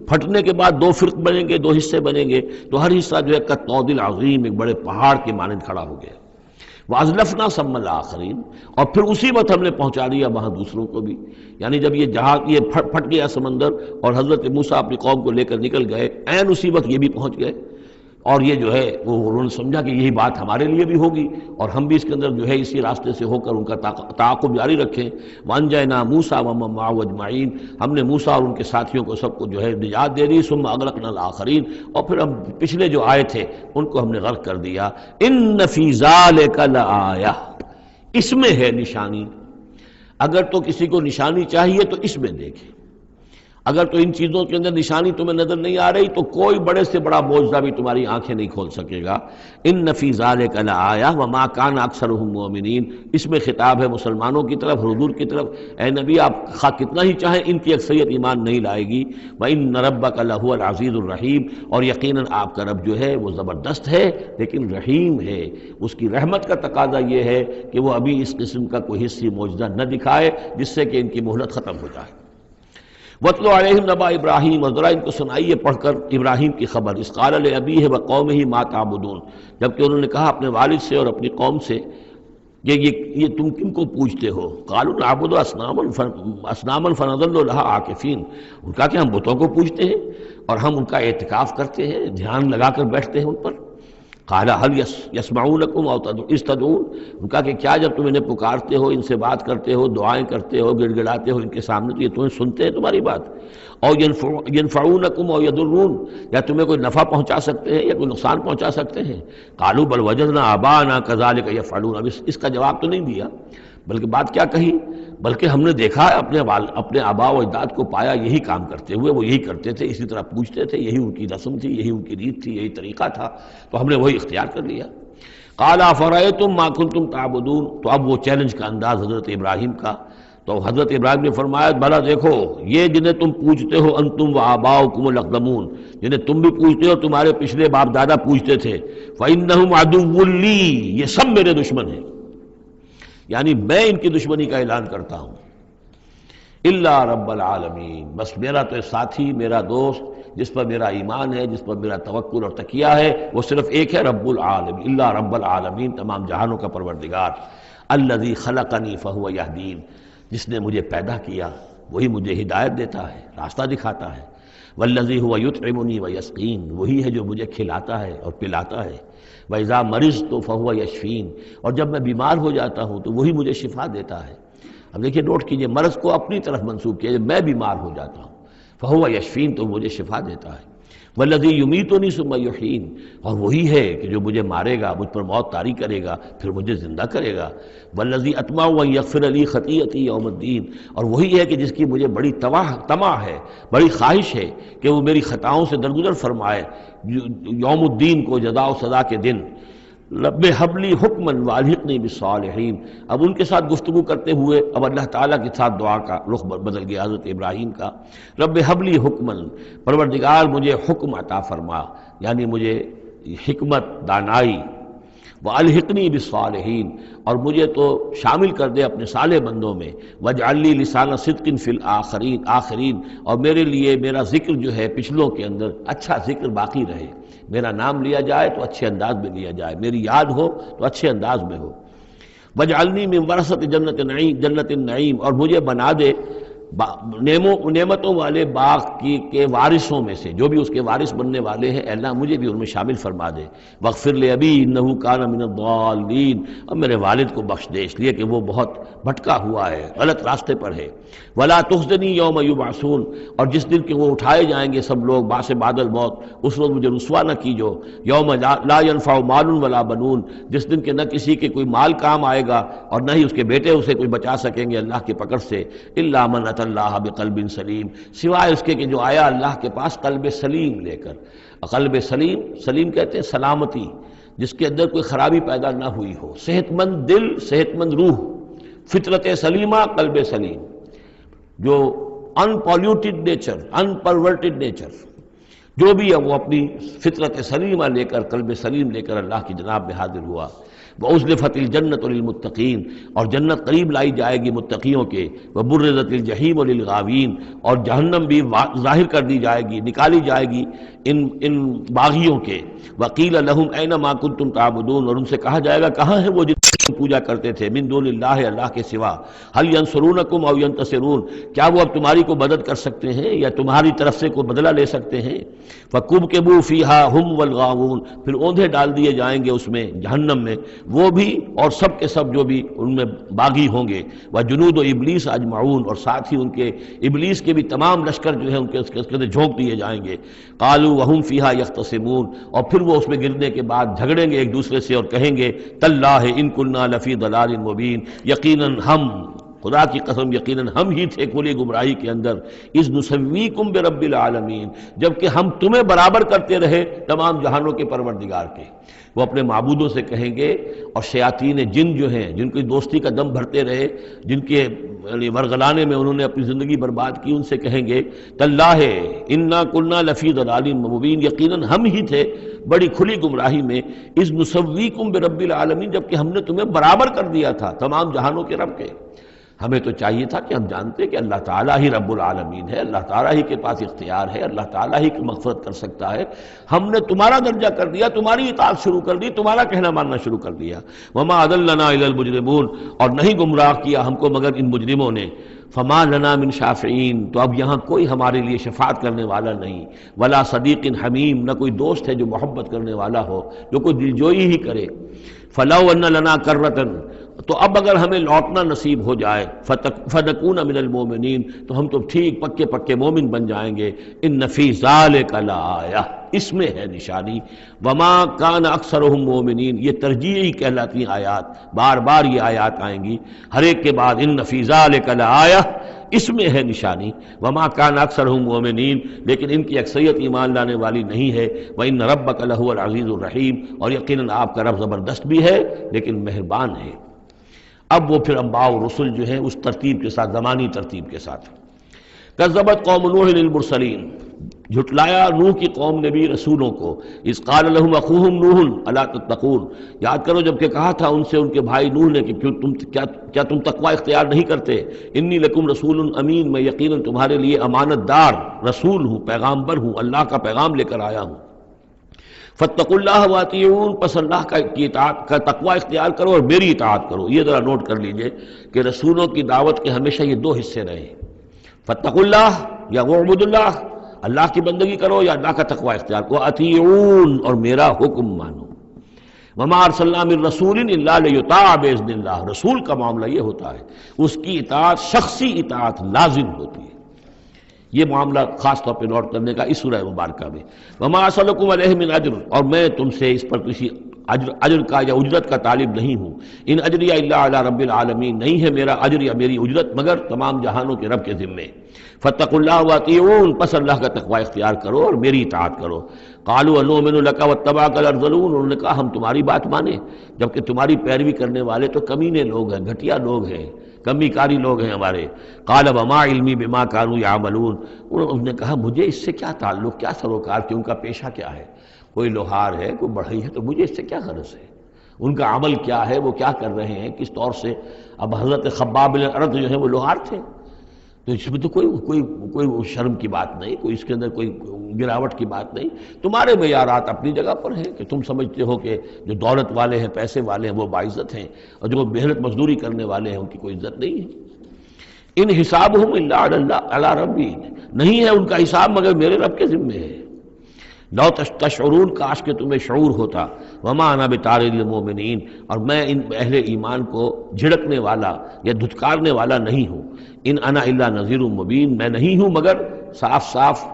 پھٹنے کے بعد دو فرق بنیں گے، دو حصے بنیں گے، تو ہر حصہ جو ہے کالطود العظیم، ایک بڑے پہاڑ کے مانند کھڑا ہو گیا۔ وَأَزْلَفْنَا ثَمَّ الْآخَرِينَ، اور پھر اسی وقت ہم نے پہنچا دیا وہاں دوسروں کو بھی، یعنی جب یہ جہاز یہ پھٹ گیا سمندر اور حضرت موسیٰ اپنی قوم کو لے کر نکل گئے، عین اسی وقت یہ بھی پہنچ گئے، اور یہ جو ہے وہ انہوں نے سمجھا کہ یہی بات ہمارے لیے بھی ہوگی اور ہم بھی اس کے اندر جو ہے اسی راستے سے ہو کر ان کا تعاقب جاری رکھیں۔ وَأَنجَيْنَا مُوسَىٰ وَمَن مَّعَهُ أَجْمَعِينَ، ہم نے موسیٰ اور ان کے ساتھیوں کو سب کو جو ہے نجات دے دی۔ ثُمَّ أَغْرَقْنَا الْآخَرِينَ، اور پھر ہم پچھلے جو آئے تھے ان کو ہم نے غرق کر دیا۔ إِنَّ فِي ذَلِكَ لَآيَةً، اس میں ہے نشانی، اگر تو کسی کو نشانی چاہیے تو اس میں دیکھیں، اگر تو ان چیزوں کے اندر نشانی تمہیں نظر نہیں آ رہی تو کوئی بڑے سے بڑا معجزہ بھی تمہاری آنکھیں نہیں کھول سکے گا۔ ان فی ذلک لآیہ وما کان اکثرهم مؤمنین، اس میں خطاب ہے مسلمانوں کی طرف، حضور کی طرف، اے نبی آپ خواہ کتنا ہی چاہیں ان کی اکثریت ایمان نہیں لائے گی۔ وان ربک لہو العزیز الرحیم، اور یقیناً آپ کا رب جو ہے وہ زبردست ہے لیکن رحیم ہے، اس کی رحمت کا تقاضا یہ ہے کہ وہ ابھی اس قسم کا کوئی حصی معجزہ نہ دکھائے جس سے کہ ان کی مہلت ختم ہو جائے۔ وَاتْلُ عَلَيْهِمْ نَبَأَ ابراہیم، اور ذرا ان کو سنائیے پڑھ کر ابراہیم کی خبر۔ اذ قال لأبیہ وقومہ ما تعبدون، جبکہ انہوں نے کہا اپنے والد سے اور اپنی قوم سے کہ یہ تم کن کو پوجتے ہو؟ قالوا نعبد اصناما فنظل لها عاکفین، ان کا کہ ہم بتوں کو پوجتے ہیں اور ہم ان کا اعتکاف کرتے ہیں، دھیان لگا کر بیٹھتے ہیں ان پر۔ قال هل يسمعونكم او تدعون، ان کا کہ کیا جب تم انہیں پکارتے ہو، ان سے بات کرتے ہو، دعائیں کرتے ہو، گڑ گڑاتے ہو ان کے سامنے، تو یہ تمہیں سنتے ہیں تمہاری بات؟ او ينفعونكم او يضرون، یا تمہیں کوئی نفع پہنچا سکتے ہیں یا کوئی نقصان پہنچا سکتے ہیں؟ قالوا بل وجدنا آباءنا كذلك يفعلون، اب اس کا جواب تو نہیں دیا، بلکہ بات کیا کہی، بلکہ ہم نے دیکھا اپنے آباء و اجداد کو پایا یہی کام کرتے ہوئے، وہ یہی کرتے تھے، اسی طرح پوچھتے تھے، یہی ان کی رسم تھی، یہی ان کی ریت تھی، یہی طریقہ تھا، تو ہم نے وہی اختیار کر لیا۔ قال افرأیتم ما کنتم تعبدون، تو اب وہ چیلنج کا انداز حضرت ابراہیم کا، تو حضرت ابراہیم نے فرمایا بھلا دیکھو، یہ جنہیں تم پوجتے ہو، انتم و آباؤکم الاقدمون، جنہیں تم بھی پوجتے ہو، تمہارے پچھلے باپ دادا پوجتے تھے، فإنہم عدو لی، یہ سب میرے دشمن ہیں، یعنی میں ان کی دشمنی کا اعلان کرتا ہوں۔ الا رب العالمین، بس میرا تو ساتھی، میرا دوست، جس پر میرا ایمان ہے، جس پر میرا توکل اور تکیہ ہے، وہ صرف ایک ہے، رب العالمین، الا رب العالمین، تمام جہانوں کا پروردگار، الذی خلقنی فہو یہدین، جس نے مجھے پیدا کیا وہی مجھے ہدایت دیتا ہے، راستہ دکھاتا ہے، والذی هو یطعمنی ویسقین، وہی ہے جو مجھے کھلاتا ہے اور پلاتا ہے، وَإِذَا مَرِضْتُ فَهُوَ يَشْفِينِ، اور جب میں بیمار ہو جاتا ہوں تو وہی مجھے شفا دیتا ہے۔ اب دیکھیے نوٹ کیجئے، مرض کو اپنی طرف منسوب کیا، جب میں بیمار ہو جاتا ہوں فَهُوَ يَشْفِينِ، تو مجھے شفا دیتا ہے، وَالَّذِي يُمِيتُنِي ثُمَّ يُحْيِينِ، اور وہی ہے کہ جو مجھے مارے گا، مجھ پر موت طاری کرے گا، پھر مجھے زندہ کرے گا، وَالَّذِي أَطْمَعُ أَن يَغْفِرَ لِي خَطِيئَتِي يَوْمَ الدِّينِ، اور وہی ہے کہ جس کی مجھے بڑی طمع ہے، بڑی خواہش ہے کہ وہ میری خطاؤں سے درگزر فرمائے یوم الدین کو، جزا و سزا کے دن۔ رب حب لی حکما والحقنی بالصالحین، اب ان کے ساتھ گفتگو کرتے ہوئے اب اللہ تعالیٰ کے ساتھ دعا کا رخ بدل گیا حضرت ابراہیم کا۔ رب حب لی حکما، پروردگار مجھے حکم عطا فرما، یعنی مجھے حکمت، دانائی، والحقنی بالصالحین، اور مجھے تو شامل کر دے اپنے صالح بندوں میں، واجعل لی لسان صدق فی الآخرین، اور میرے لیے میرا ذکر جو ہے پچھلوں کے اندر اچھا ذکر باقی رہے، میرا نام لیا جائے تو اچھے انداز میں لیا جائے، میری یاد ہو تو اچھے انداز میں ہو۔ واجعلنی من ورثۃ جنت النعیم، اور مجھے بنا دے نعمتوں والے باغ کے وارثوں میں سے، جو بھی اس کے وارث بننے والے ہیں، اے اللہ مجھے بھی ان میں شامل فرما دے۔ واغفر لأبی انہ کان من الضالین، اور میرے والد کو بخش دے، اس لیے کہ وہ بہت بھٹکا ہوا ہے، غلط راستے پر ہے۔ ولا تخزنی یوم یبعثون، اور جس دن کہ وہ اٹھائے جائیں گے سب لوگ بعث بعد الموت، اس روز مجھے رسوا نہ کیجو۔ یوم لا ینفع مال ولا بنون، جس دن کہ نہ کسی کے کوئی مال کام آئے گا اور نہ ہی اس کے بیٹے اسے کوئی بچا سکیں گے اللہ کی پکڑ سے، الا من اتى اللہ بقلب سلیم، سوائے اس کے کہ جو آیا اللہ کے پاس قلب سلیم لے کر۔ قلب سلیم، سلیم کہتے ہیں سلامتی، جس کے اندر کوئی خرابی پیدا نہ ہوئی ہو، صحت مند دل، صحت مند روح، فطرت سلیمہ، قلب سلیم، جو ان پالیوٹیڈ نیچر، ان پرورٹیڈ نیچر، جو بھی ہے وہ اپنی فطرت سلیمہ لے کر، قلب سلیم لے کر اللہ کی جناب میں حاضر ہوا۔ وَأُزْلِفَتِ الْجَنَّةُ لِلْمُتَّقِينَ، اور جنت قریب لائی جائے گی متقیوں کے، وَبُرِّزَتِ الْجَحِيمُ لِلْغَاوِينَ، اور جہنم بھی ظاہر کر دی جائے گی، نکالی جائے گی ان باغیوں کے۔ وَقِيلَ لَهُمْ أَيْنَ مَا كُنتُمْ تَعْبُدُونَ، اور ان سے کہا جائے گا کہاں ہے وہ جن کی پوجا کرتے تھے، من دون اللہ، اللہ کے سوا، هَلْ يَنْصُرُونَكُمْ أَوْ يَنْتَصِرُونَ، کیا وہ اب تمہاری کو مدد کر سکتے ہیں یا تمہاری طرف سے کوئی بدلہ لے سکتے ہیں؟ فَكُبْكِبُوا فِيهَا هُمْ وَالْغَاوُونَ، پھر اوندھے ڈال دیے جائیں گے اس میں، جہنم میں، وہ بھی اور سب کے سب جو بھی ان میں باغی ہوں گے۔ وَجُنُودُ إِبْلِيسَ أَجْمَعُونَ، اور ساتھ ہی ان کے ابلیس کے بھی تمام لشکر جو ہیں ان کے اس کے اندر جھونک دیے جائیں گے۔ قَالُوا وَهُمْ فِيهَا يَخْتَصِمُونَ، اور پھر وہ اس میں گرنے کے بعد جھگڑیں گے ایک دوسرے سے اور کہیں گے تَاللَّهِ إِن كُنَّا لَفِي ضَلَالٍ مُبِينٍ، یقیناً ہم، خدا کی قسم یقیناً ہم ہی تھے کھلی گمراہی کے اندر، اذ نسویکم برب العالمین، جبکہ ہم تمہیں برابر کرتے رہے تمام جہانوں کے پروردگار کے۔ وہ اپنے معبودوں سے کہیں گے، اور شیاطین جن جو ہیں، جن کی دوستی کا دم بھرتے رہے، جن کے ورگلانے میں انہوں نے اپنی زندگی برباد کی، ان سے کہیں گے تاللہ انا کنا لفی ضلال مبین، یقیناً ہم ہی تھے بڑی کھلی گمراہی میں، اذ نسویکم برب العالمین، جبکہ ہم نے تمہیں برابر کر دیا تھا تمام جہانوں کے رب کے۔ ہمیں تو چاہیے تھا کہ ہم جانتے کہ اللہ تعالیٰ ہی رب العالمین ہے، اللہ تعالیٰ ہی کے پاس اختیار ہے، اللہ تعالیٰ ہی کی مغفرت کر سکتا ہے، ہم نے تمہارا درجہ کر دیا، تمہاری اطاعت شروع کر دی، تمہارا کہنا ماننا شروع کر دیا۔ وما اضلنا الا المجرمون، اور نہیں گمراہ کیا ہم کو مگر ان مجرموں نے۔ فما لنا من شافعین، تو اب یہاں کوئی ہمارے لیے شفاعت کرنے والا نہیں، ولا صدیق حمیم، نہ کوئی دوست ہے جو محبت کرنے والا ہو، جو کوئی دلجوئی ہی کرے۔ فلو ان لنا کرۃ، تو اب اگر ہمیں لوٹنا نصیب ہو جائے، فنکون من المؤمنین، تو ہم تو ٹھیک پکے پکے مومن بن جائیں گے۔ ان فی ذلک لآیہ، اس میں ہے نشانی۔ وما کان اکثرہم مومنین، یہ ترجیحی کہلاتی ہیں آیات، بار بار یہ آیات آئیں گی ہر ایک کے بعد، ان فی ذلک لآیہ، اس میں ہے نشانی۔ وما کان اکثرہم مومنین، لیکن ان کی اکثریت ایمان لانے والی نہیں ہے۔ وان ربک لہو العزیز الرحیم، اور یقیناً آپ کا رب زبردست بھی ہے لیکن مہربان ہے۔ اب وہ پھر انبیاء و رسل جو ہیں اس ترتیب کے ساتھ، زمانی ترتیب کے ساتھ۔ کذبت قوم نوح المرسلین، جھٹلایا نوح کی قوم نے بھی رسولوں کو۔ اذ قال لهم اخوهم نوح الا تتقون، یاد کرو جب کہ کہا تھا ان سے ان کے بھائی نوح نے کہ کیا تم تقوی اختیار نہیں کرتے؟ انی لکم رسول امین، میں یقیناً تمہارے لیے امانت دار رسول ہوں، پیغامبر ہوں، اللہ کا پیغام لے کر آیا ہوں۔ فاتقوا اللہ واطیعون، پس اللہ کی اطاعت کا تقوی اختیار کرو اور میری اطاعت کرو۔ یہ ذرا نوٹ کر لیجئے کہ رسولوں کی دعوت کے ہمیشہ یہ دو حصے رہے ہیں، فاتقوا اللہ یا وعبدوا اللہ، اللہ کی بندگی کرو یا اللہ کا تقوی اختیار کرو، اطیعون، اور میرا حکم مانو۔ وما ارسلنا من رسول الا لیطاع باذن اللہ، رسول کا معاملہ یہ ہوتا ہے اس کی اطاعت شخصی اطاعت لازم ہوتی ہے۔ یہ معاملہ خاص طور پہ نوٹ کرنے کا اس سورہ مبارکہ میں۔ وما اسألکم علیہ من اجر، اور میں تم سے اس پر کسی اجر کا یا اجرت کا طالب نہیں ہوں۔ ان اجریہ الا علی رب العالمین، نہیں ہے میرا اجر یا میری اجرت مگر تمام جہانوں کے رب کے ذمے۔ فاتقوا اللہ واطیعون، پس اللہ کا تقوی اختیار کرو اور میری اطاعت کرو۔ قالوا انؤمن لک واتبعک الارذلون، انہوں نے کہا ہم تمہاری بات مانیں جبکہ تمہاری پیروی کرنے والے تو کمینے لوگ ہیں، گھٹیا لوگ ہیں، کمی کاری لوگ ہیں ہمارے۔ قال وما علمی بما كانوا يعملون، انہوں نے کہا مجھے اس سے کیا تعلق، کیا سروکار کہ ان کا پیشہ کیا ہے، کوئی لوہار ہے، کوئی بڑھئی ہے، تو مجھے اس سے کیا غرض ہے، ان کا عمل کیا ہے، وہ کیا کر رہے ہیں، کس طور سے۔ اب حضرت خباب بن الارت جو ہیں وہ لوہار تھے، تو اس میں تو کوئی شرم کی بات نہیں، کوئی اس کے اندر کوئی گراوٹ کی بات نہیں۔ تمہارے معیارات اپنی جگہ پر ہیں کہ تم سمجھتے ہو کہ جو دولت والے ہیں، پیسے والے ہیں، وہ باعزت ہیں، اور جو محنت مزدوری کرنے والے ہیں ان کی کوئی عزت نہیں ہے۔ ان حسابہم الا علی ربی، نہیں ہے ان کا حساب مگر میرے رب کے ذمے ہے۔ لو تشعرون، کاش کہ تمہیں شعور ہوتا۔ وما انا بطارد المؤمنین، اور میں ان اہل ایمان کو جھڑکنے والا یا دھتکارنے والا نہیں ہوں۔ ان انا الا نذیر مبین، میں نہیں ہوں مگر صاف صاف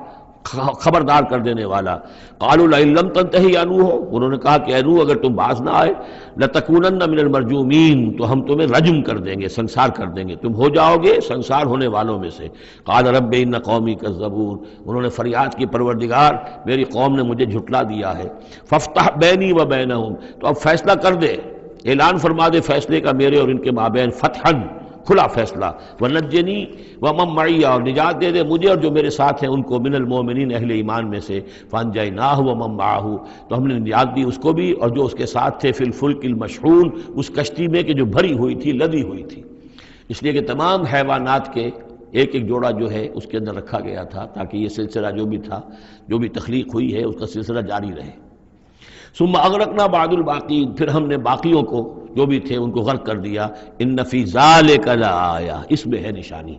خبردار کر دینے والا۔ قالوا لئن لم تنتہی یا نوح، انہوں نے کہا کہ اے نوح اگر تم باز نہ آئے، لتکونن من المرجومین، تو ہم تمہیں رجم کر دیں گے، سنسار کر دیں گے، تم ہو جاؤ گے سنسار ہونے والوں میں سے۔ قال رب ان قومی کذبون، انہوں نے فریاد کی پروردگار میری قوم نے مجھے جھٹلا دیا ہے۔ فافتح بینی و بینہم، تو اب فیصلہ کر دے، اعلان فرما دے فیصلے کا میرے اور ان کے مابین، فتحا، کھلا فیصلہ، ونجنی ومن معی، اور نجات دے دے مجھے اور جو میرے ساتھ ہیں ان کو، من المؤمنین، اہل ایمان میں سے۔ فانجیناہ ومن معہ، تو ہم نے نجات دی اس کو بھی اور جو اس کے ساتھ تھے، فی الفلک المشحون، اس کشتی میں کہ جو بھری ہوئی تھی، لدی ہوئی تھی، اس لیے کہ تمام حیوانات کے ایک ایک جوڑا جو ہے اس کے اندر رکھا گیا تھا تاکہ یہ سلسلہ جو بھی تھا، جو بھی تخلیق ہوئی ہے اس کا سلسلہ جاری رہے۔ ثم اغرقنا بعد الباقین، پھر ہم نے باقیوں کو جو بھی تھے ان کو غرق کر دیا۔ ان فی ذلک لآیہ، اس میں ہے نشانی۔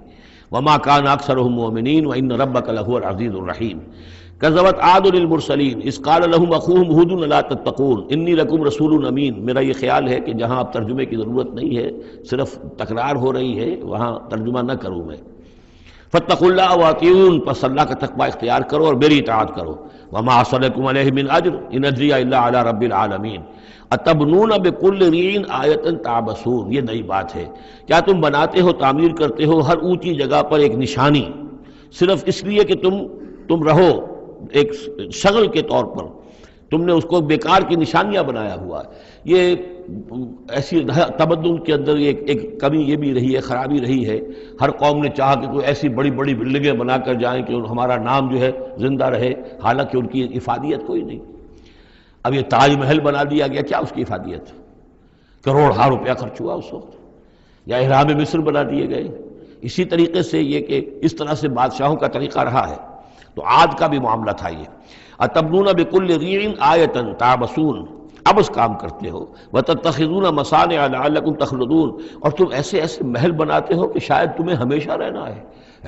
وما کان اکثرهم مؤمنین وان ربک لہو العزیز الرحیم۔ کذبت عاد للمرسلین اذ قال لهم اخوهم ہود الا تتقون انی لکم رسول امین۔ میرا یہ خیال ہے کہ جہاں اب ترجمے کی ضرورت نہیں ہے، صرف تکرار ہو رہی ہے، وہاں ترجمہ نہ کروں میں۔ فاتقوا اللہ واطیعون، پس اللہ کا تقوی اختیار کرو اور میری اطاعت کرو۔ وما اسألکم علیہ من اجر ان اجری الا علی رب العالمین۔ اتبنون بکل ریع آیۃ تعبثون، یہ نئی بات ہے، کیا تم بناتے ہو، تعمیر کرتے ہو ہر اونچی جگہ پر ایک نشانی، صرف اس لیے کہ تم رہو ایک شغل کے طور پر، تم نے اس کو بیکار کی نشانیاں بنایا ہوا ہے۔ یہ ایسی تمدن کے اندر ایک کمی یہ بھی رہی ہے، خرابی رہی ہے، ہر قوم نے چاہا کہ کوئی ایسی بڑی بڑی بلڈنگیں بنا کر جائیں کہ ہمارا نام جو ہے زندہ رہے، حالانکہ ان کی افادیت کوئی نہیں۔ اب یہ تاج محل بنا دیا گیا، کیا اس کی افادیت؟ کروڑہا روپیہ خرچ ہوا اس وقت، یا احرام مصر بنا دیے گئے۔ اسی طریقے سے یہ کہ اس طرح سے بادشاہوں کا طریقہ رہا ہے، تو عاد کا بھی معاملہ تھا یہ۔ اتبنون بکل ریع آیۃ تعبثون عبث کام کرتے ہو، وَتَتَّخِذُونَ مَصَانِعَ لَعَلَّكُمْ تَخْلُدُونَ، اور تم ایسے ایسے محل بناتے ہو کہ شاید تمہیں ہمیشہ رہنا ہے،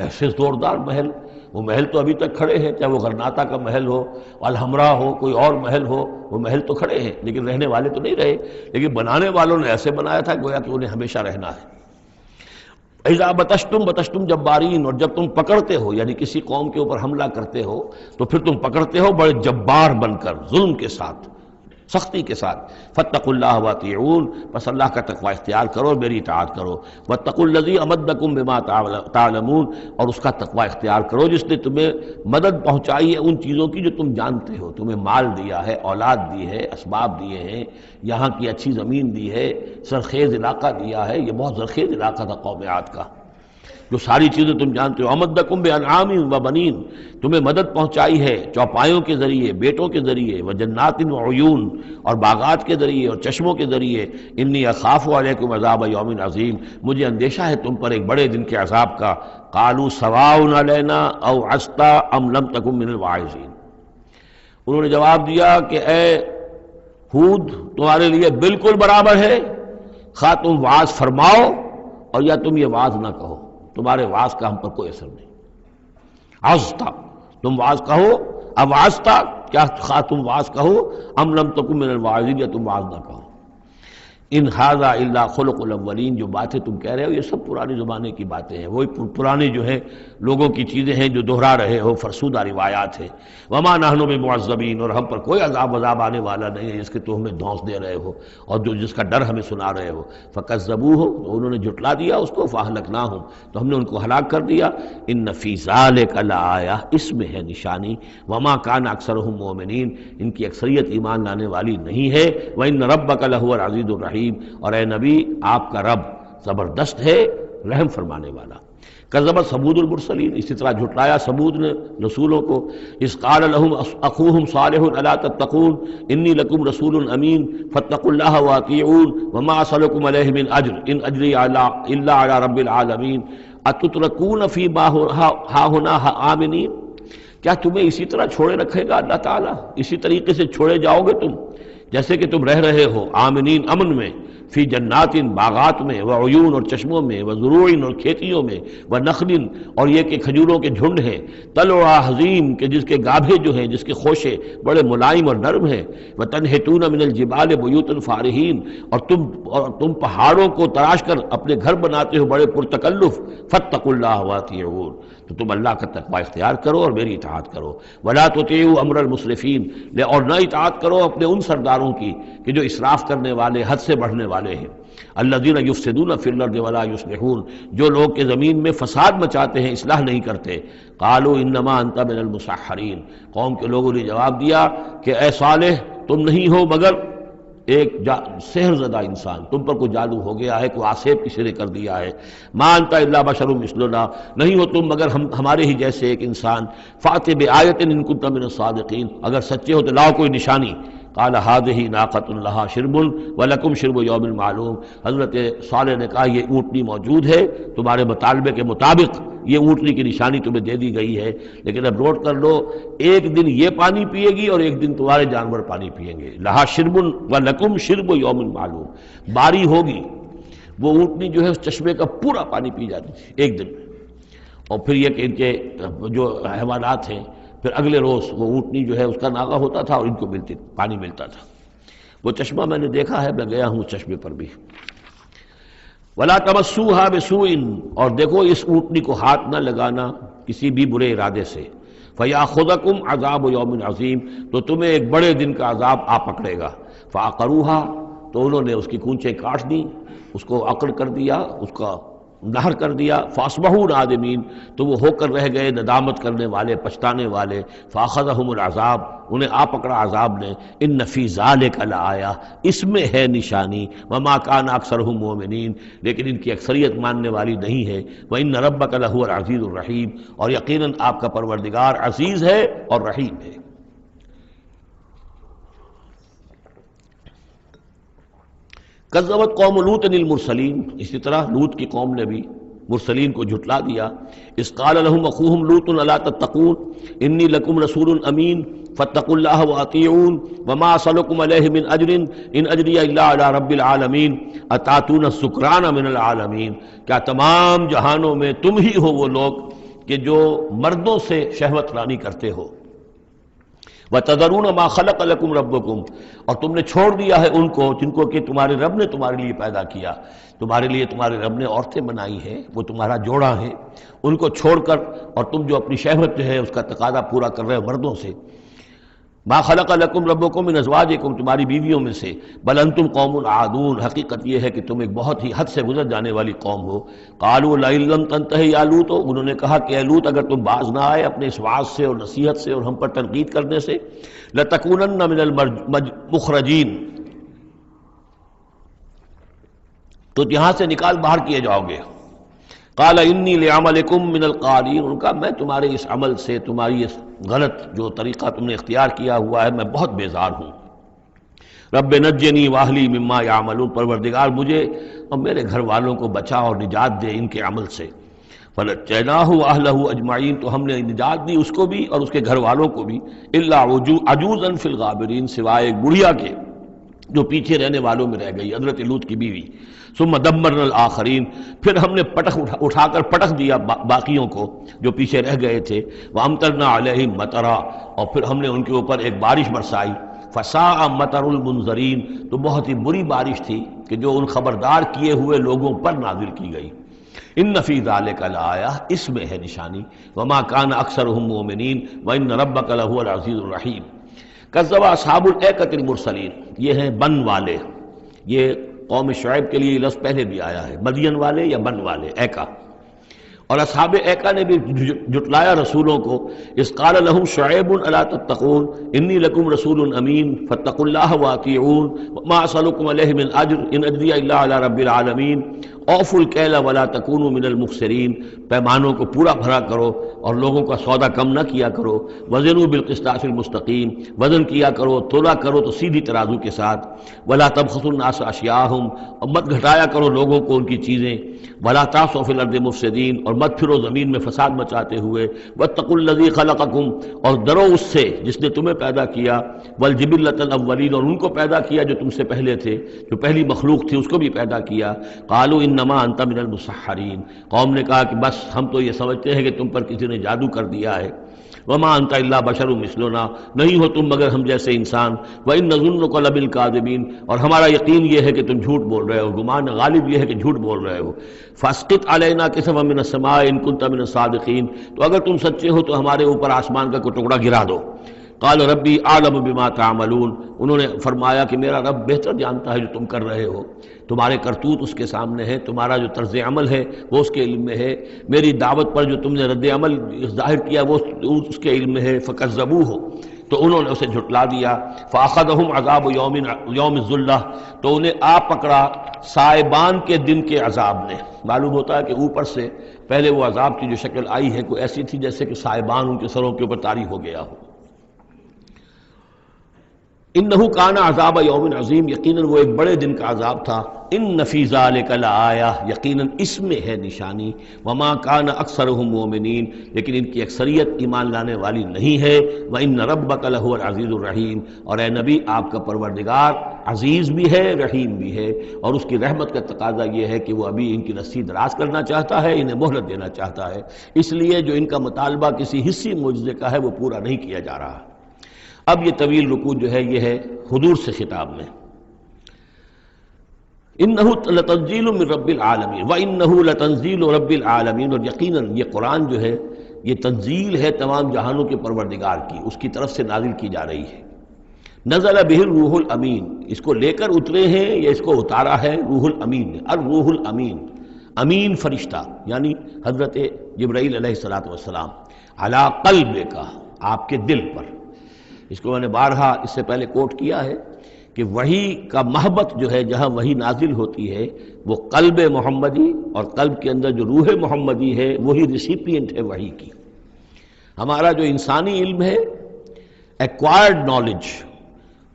ایسے زوردار محل. وہ محل تو ابھی تک کھڑے ہیں، چاہے وہ غرناطہ کا محل ہو، الحمراء ہو، کوئی اور محل ہو، وہ محل تو کھڑے ہیں لیکن رہنے والے تو نہیں رہے. لیکن بنانے والوں نے ایسے بنایا تھا گویا کہ انہیں ہمیشہ رہنا ہے. اذا بطشتم جبارین، اور جب تم پکڑتے ہو یعنی کسی قوم کے اوپر حملہ کرتے ہو تو پھر تم پکڑتے ہو بڑے جبار بن کر، ظلم کے ساتھ، سختی کے ساتھ. فاتقوا اللہ واطیعون، بس اللہ کا تقوی اختیار کرو اور میری اطاعت کرو. واتقوا الذی امدکم بما تعلمون، اور اس کا تقوی اختیار کرو جس نے تمہیں مدد پہنچائی ہے ان چیزوں کی جو تم جانتے ہو. تمہیں مال دیا ہے، اولاد دی ہے، اسباب دیے ہیں، یہاں کی اچھی زمین دی ہے، سرخیز علاقہ دیا ہے. یہ بہت زرخیز علاقہ تھا قوم عاد کا، جو ساری چیزیں تم جانتے ہو. امدکم بانعام و بنین، تمہیں مدد پہنچائی ہے چوپایوں کے ذریعے، بیٹوں کے ذریعے، وجنات وعیون، اور باغات کے ذریعے اور چشموں کے ذریعے. انی اخاف علیکم عذاب یوم عظیم، مجھے اندیشہ ہے تم پر ایک بڑے دن کے عذاب کا. قالوا سواء علینا او عصت ام لم تکن من الواعظین، انہوں نے جواب دیا کہ اے ہود، تمہارے لیے بالکل برابر ہے، خواہ تم واعظ فرماؤ اور یا تم یہ واعظ نہ کہو، تمہارے واعظ کا ہم پر کوئی اثر نہیں. عظتا، تم واعظ کہو، اب عظتا کیا خواہ تم واعظ کہو، ام لم تکن من الواعظین، یا تم واعظ نہ کہو. ان ھذا الا خلق الاولین، جو باتیں تم کہہ رہے ہو یہ سب پرانے زمانے کی باتیں ہیں، وہی پرانے جو ہیں لوگوں کی چیزیں ہیں جو دہرا رہے ہو، فرسودہ روایات ہیں. وما نحن بمعذبین، اور ہم پر کوئی عذاب آنے والا نہیں ہے جس کے تو ہمیں دھونس دے رہے ہو اور جس کا ڈر ہمیں سنا رہے ہو. فکذبوہ، تو انہوں نے جھٹلا دیا اس کو. فاہلکناہم، تو ہم نے ان کو ہلاک کر دیا. ان فی ذلک لآیہ، اس میں ہے نشانی. وما کان اکثرہم مؤمنین، ان کی اکثریت ایمان لانے والی نہیں ہے. وان ربک لہو العزیز الرحیم، اور اے نبی آپ کا رب زبردست ہے، رحم فرمانے والا. کذبت ثمود المرسلین، اسی طرح جھٹلایا ثمود نے رسولوں کو. اذ قال لهم اخوهم صالح الا تتقون انی لکم رسول امین فاتقوا اللہ واطیعون وما اسألکم علیہ من اجر ان اجری الا علی رب العالمین اتترکون فیما ہاہنا آمنین، کیا تمہیں اسی طرح چھوڑے رکھے گا اللہ تعالیٰ، اسی طریقے سے چھوڑے جاؤ گے تم جیسے کہ تم رہ رہے ہو آمنین، امن میں، فی جنات، باغات میں، وعیون، اور چشموں میں، وزروع، اور کھیتیوں میں، ونخل، اور یہ کہ کھجوروں کے جھنڈ ہیں، طلعها حظیم، کہ جس کے گابھے جو ہیں، جس کے خوشے بڑے ملائم اور نرم ہیں، وتنحتون من الجبال بیوتا فارہین، اور تم پہاڑوں کو تراش کر اپنے گھر بناتے ہو بڑے پرتکلف. فاتقوا اللہ واطیعون، تو تم اللہ کا تقوی اختیار کرو اور میری اطاعت کرو. ولا تطیعوا امر المسرفین، اور نہ اطاعت کرو اپنے ان سرداروں کی کہ جو اسراف کرنے والے، حد سے بڑھنے والے ہیں. الذین یفسدون فی الارض ولا یصلحون، جو لوگ کہ زمین میں فساد مچاتے ہیں، اصلاح نہیں کرتے. قالوا انما انت من المسحرین، قوم کے لوگوں نے جواب دیا کہ اے صالح تم نہیں ہو مگر ایک سحر زدہ انسان، تم پر کوئی جادو ہو گیا ہے، کوئی آسیب کسی نے کر دیا ہے. ما انت الا بشر مثلنا، نہیں ہو تم مگر ہمارے ہی جیسے ایک انسان. فأت بآیۃ ان کنت من الصادقین، اگر سچے ہو تو لاؤ کوئی نشانی. قال هذه ناقۃ لها شرب ولکم شرب یوم معلوم، حضرت صالح نے کہا یہ اونٹنی موجود ہے تمہارے مطالبے کے مطابق، یہ اونٹنی کی نشانی تمہیں دے دی گئی ہے، لیکن اب نوٹ کر لو ایک دن یہ پانی پیے گی اور ایک دن تمہارے جانور پانی پئیں گے. لہا شرب ولکم شرب یوم معلوم، باری ہوگی، وہ اونٹنی جو ہے اس چشمے کا پورا پانی پی جاتی تھی ایک دن میں. اور پھر یہ کہ ان کے جو حیوانات ہیں پھر اگلے روز وہ اونٹنی جو ہے اس کا ناغہ ہوتا تھا اور ان کو پانی ملتا تھا. وہ چشمہ میں نے دیکھا ہے، میں گیا ہوں چشمے پر بھی. ولا تمسوها بسوء، اور دیکھو اس اونٹنی کو ہاتھ نہ لگانا کسی بھی برے ارادے سے. فیاخذکم عذاب یوم عظیم، تو تمہیں ایک بڑے دن کا عذاب آ پکڑے گا. فعقروها، تو انہوں نے اس کی کونچیں کاٹ دی، اس کو عقر کر دیا، اس کا نہر کر دیا. فاصبحوا نادمین، تو وہ ہو کر رہ گئے ندامت کرنے والے، پچھتانے والے. فاخذہم العذاب، انہیں آ پکڑا عذاب نے. ان فی ذلک لآیہ، اس میں ہے نشانی. وما کان اکثرہم مؤمنین، لیکن ان کی اکثریت ماننے والی نہیں ہے. وان ربک لہو العزیز الرحیم، اور یقیناً آپ کا پروردگار عزیز ہے اور رحیم ہے. کذبت قوم لوط المرسلین، اسی طرح لوط کی قوم نے بھی مرسلین کو جھٹلا دیا. اذ قال لهم اخوهم لوط الا تتقون انی لکم رسول امین فاتقوا اللہ واطیعون وما اسألکم علیہ من اجر ان اجری الا علی رب العالمین اتاتون السکران من العالمین، کیا تمام جہانوں میں تم ہی ہو وہ لوگ کہ جو مردوں سے شہوت رانی کرتے ہو، وَتَذَرُونَ مَا خَلَقَ لَكُمْ رَبُّكُمْ، اور تم نے چھوڑ دیا ہے ان کو جن کو کہ تمہارے رب نے تمہارے لیے پیدا کیا، تمہارے لیے تمہارے رب نے عورتیں بنائی ہیں، وہ تمہارا جوڑا ہیں، ان کو چھوڑ کر اور تم جو اپنی شہوت جو ہے اس کا تقاضا پورا کر رہے ہو مردوں سے، ما خلق لکم ربکم من ازواجکم، تمہاری بیویوں میں سے، بل انتم قوم عادون، حقیقت یہ ہے کہ تم ایک بہت ہی حد سے گزر جانے والی قوم ہو۔ قالوا لئن لم تنتہی یا لوط، انہوں نے کہا کہ اے لوط اگر تم باز نہ آئے اپنے اس وعظ سے اور نصیحت سے اور ہم پر تنقید کرنے سے، لتکونن من المخرجین، تو یہاں سے نکال باہر کیے جاؤ گے۔ قال انی لعملکم من القالین، ان کا میں تمہارے اس عمل سے، تمہاری اس غلط جو طریقہ تم نے اختیار کیا ہوا ہے، میں بہت بیزار ہوں۔ رب نجنی واہلی مما یعملون، پروردگار مجھے اور میرے گھر والوں کو بچا اور نجات دے ان کے عمل سے۔ فنجیناہ واہلہ اجمعین، تو ہم نے نجات دی اس کو بھی اور اس کے گھر والوں کو بھی، الا عجوزا فی الغابرین، سوائے ایک بڑھیا کے جو پیچھے رہنے والوں میں رہ گئی، حضرت لوط کی بیوی۔ ثم دمرنا الآخرین، پھر ہم نے اٹھا کر پٹخ دیا باقیوں کو جو پیچھے رہ گئے تھے۔ وامطرنا علیہم مطرا، اور پھر ہم نے ان کے اوپر ایک بارش برسائی۔ فساء مطر المنذرین، تو بہت ہی بری بارش تھی کہ جو ان خبردار کیے ہوئے لوگوں پر نازل کی گئی۔ ان فی ذلک لآیہ، اس میں ہے نشانی۔ وما کان اکثرهم مؤمنین وان ربک لہو العزیز الرحیم۔ کذب اصحاب الایکۃ المرسلین، یہ ہیں بن والے، یہ قوم شعیب کے لیے یہ لفظ پہلے بھی آیا ہے، مدین والے یا بن والے، ایکا، اور اصحاب ایکا نے بھی جھٹلایا رسولوں کو۔ اذ قال لهم شعیب الا تتقون انی لکم رسول امین فاتقوا اللہ واطیعون وما اسألکم علیہ من اجر ان اجری الا علی رب العالمین اوفوا الکیل ولا تکونوا من المخسرین، پیمانوں کو پورا بھرا کرو اور لوگوں کا سودا کم نہ کیا کرو۔ وزنوا بالقسطاس المستقیم، وزن کیا کرو، تولا کرو تو سیدھی ترازو کے ساتھ۔ ولا تبخسوا الناس اشیاءهم، اور مت گھٹایا کرو لوگوں کو ان کی چیزیں۔ ولا تعثوا فی الارض مفسدین، اور مت پھرو زمین میں فساد مچاتے ہوئے۔ واتقوا الذی خلقکم، اور ڈرو اس سے جس نے تمہیں پیدا کیا۔ والجبلۃ الاولین، اور ان کو پیدا کیا جو تم سے پہلے تھے، جو پہلی مخلوق تھی اس کو بھی پیدا کیا۔ قالوا انما انت من المسحرین، قوم نے کہا کہ بس ہم تو یہ سمجھتے ہیں کہ تم پر کسی نے جادو کر دیا ہے۔ وما انت الا بشر مثلنا، نہیں ہو تم مگر ہم جیسے انسان۔ وان نظنک لمن اور ہمارا یقین یہ ہے کہ تم جھوٹ بول رہے ہو، گمان غالب یہ ہے کہ جھوٹ بول رہے ہو۔ فاسقط علینا کسفا من السماء ان کنت من الصادقین، تو اگر تم سچے ہو تو ہمارے اوپر آسمان کا کوئی ٹکڑا گرا دو۔ قال ربی اعلم بما تعملون، انہوں نے فرمایا کہ میرا رب بہتر جانتا ہے جو تم کر رہے ہو، تمہارے کرتوت اس کے سامنے ہے، تمہارا جو طرز عمل ہے وہ اس کے علم میں ہے، میری دعوت پر جو تم نے رد عمل ظاہر کیا وہ اس کے علم میں ہے۔ فکذبوہ، تو انہوں نے اسے جھٹلا دیا۔ فاخذہم عذاب یوم الذلہ، تو انہیں آ پکڑا سائبان کے دن کے عذاب نے۔ معلوم ہوتا ہے کہ اوپر سے پہلے وہ عذاب کی جو شکل آئی ہے کوئی ایسی تھی جیسے کہ سائبان ان کے سروں کے اوپر طاری ہو گیا ہو۔ انہ کان عذاب یوم عظیم، یقیناً وہ ایک بڑے دن کا عذاب تھا۔ ان فی ذلک لآیہ، یقیناً اس میں ہے نشانی۔ وما کان اکثرهم مؤمنین، لیکن ان کی اکثریت ایمان لانے والی نہیں ہے۔ وان ربک لہو العزیز الرحیم، اور اے نبی آپ کا پروردگار عزیز بھی ہے رحیم بھی ہے، اور اس کی رحمت کا تقاضا یہ ہے کہ وہ ابھی ان کی رسی دراز کرنا چاہتا ہے، انہیں مہلت دینا چاہتا ہے، اس لیے جو ان کا مطالبہ کسی حصی معجزے کا ہے وہ پورا نہیں کیا جا رہا۔ اب یہ طویل رکوع جو ہے یہ ہے حضور سے خطاب میں۔ انہ لتنزیل من رب العالمین وانہ لتنزیل رب العالمین، اور یقیناً یہ قرآن جو ہے یہ تنزیل ہے تمام جہانوں کے پروردگار کی، اس کی طرف سے نازل کی جا رہی ہے۔ نزل بہ الروح الامین، اس کو لے کر اترے ہیں یا اس کو اتارا ہے روح الامین نے، الروح الامین، امین فرشتہ یعنی حضرت جبرائیل علیہ الصلوۃ والسلام، علی قلب کا، آپ کے دل پر۔ اس کو میں نے بارہا اس سے پہلے کوٹ کیا ہے کہ وحی کا محبت جو ہے جہاں وحی نازل ہوتی ہے وہ قلب محمدی، اور قلب کے اندر جو روح محمدی ہے وہی ریسیپینٹ ہے وحی کی۔ ہمارا جو انسانی علم ہے ایکوائرڈ نالج،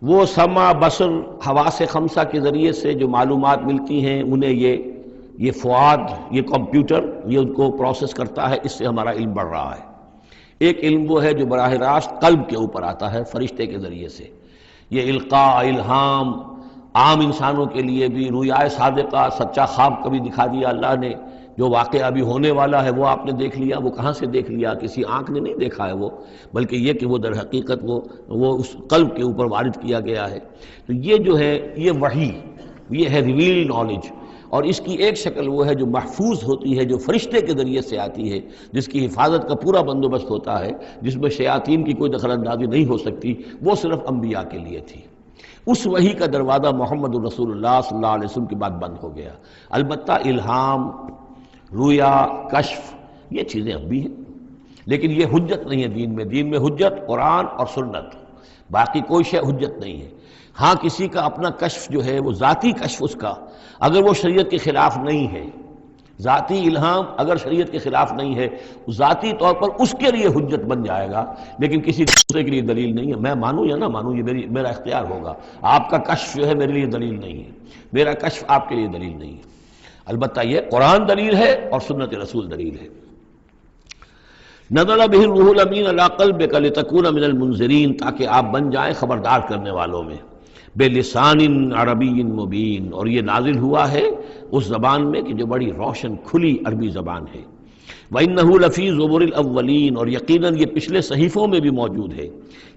وہ سمع بصر حواس خمسہ کے ذریعے سے جو معلومات ملتی ہیں انہیں یہ فؤاد، یہ کمپیوٹر یہ ان کو پروسیس کرتا ہے، اس سے ہمارا علم بڑھ رہا ہے۔ ایک علم وہ ہے جو براہ راست قلب کے اوپر آتا ہے فرشتے کے ذریعے سے، یہ القاء، الہام عام انسانوں کے لیے بھی، رویائے صادقہ، سچا خواب کبھی دکھا دیا اللہ نے، جو واقعہ ابھی ہونے والا ہے وہ آپ نے دیکھ لیا، وہ کہاں سے دیکھ لیا؟ کسی آنکھ نے نہیں دیکھا ہے وہ، بلکہ یہ کہ وہ در حقیقت وہ اس قلب کے اوپر وارد کیا گیا ہے۔ تو یہ جو ہے یہ وحی، یہ ہے ریویل نالج، اور اس کی ایک شکل وہ ہے جو محفوظ ہوتی ہے، جو فرشتے کے ذریعے سے آتی ہے، جس کی حفاظت کا پورا بندوبست ہوتا ہے، جس میں شیاطین کی کوئی دخل اندازی نہیں ہو سکتی، وہ صرف انبیاء کے لیے تھی۔ اس وحی کا دروازہ محمد الرسول اللہ صلی اللہ علیہ وسلم کے بعد بند ہو گیا۔ البتہ الہام، رویا، کشف، یہ چیزیں اب بھی ہیں، لیکن یہ حجت نہیں ہے دین میں۔ دین میں حجت قرآن اور سنت، باقی کوئی شے حجت نہیں ہے۔ ہاں کسی کا اپنا کشف جو ہے وہ ذاتی کشف، اس کا اگر وہ شریعت کے خلاف نہیں ہے، ذاتی الہام اگر شریعت کے خلاف نہیں ہے، ذاتی طور پر اس کے لیے حجت بن جائے گا، لیکن کسی دوسرے کے لیے دلیل نہیں ہے۔ میں مانوں یا نہ مانوں یہ میرا اختیار ہوگا، آپ کا کشف جو ہے میرے لیے دلیل نہیں ہے، میرا کشف آپ کے لیے دلیل نہیں ہے۔ البتہ یہ قرآن دلیل ہے اور سنت رسول دلیل ہے۔ نزل بہ الروح الامین علی قلبک لتکون من المنذرین، تاکہ آپ بن جائیں خبردار کرنے والوں میں، بلسان عربی مبین، اور یہ نازل ہوا ہے اس زبان میں کہ جو بڑی روشن کھلی عربی زبان ہے۔ وَإِنَّهُ لَفِي زُبُرِ الْأَوَّلِينَ، اور یقیناً یہ پچھلے صحیفوں میں بھی موجود ہے،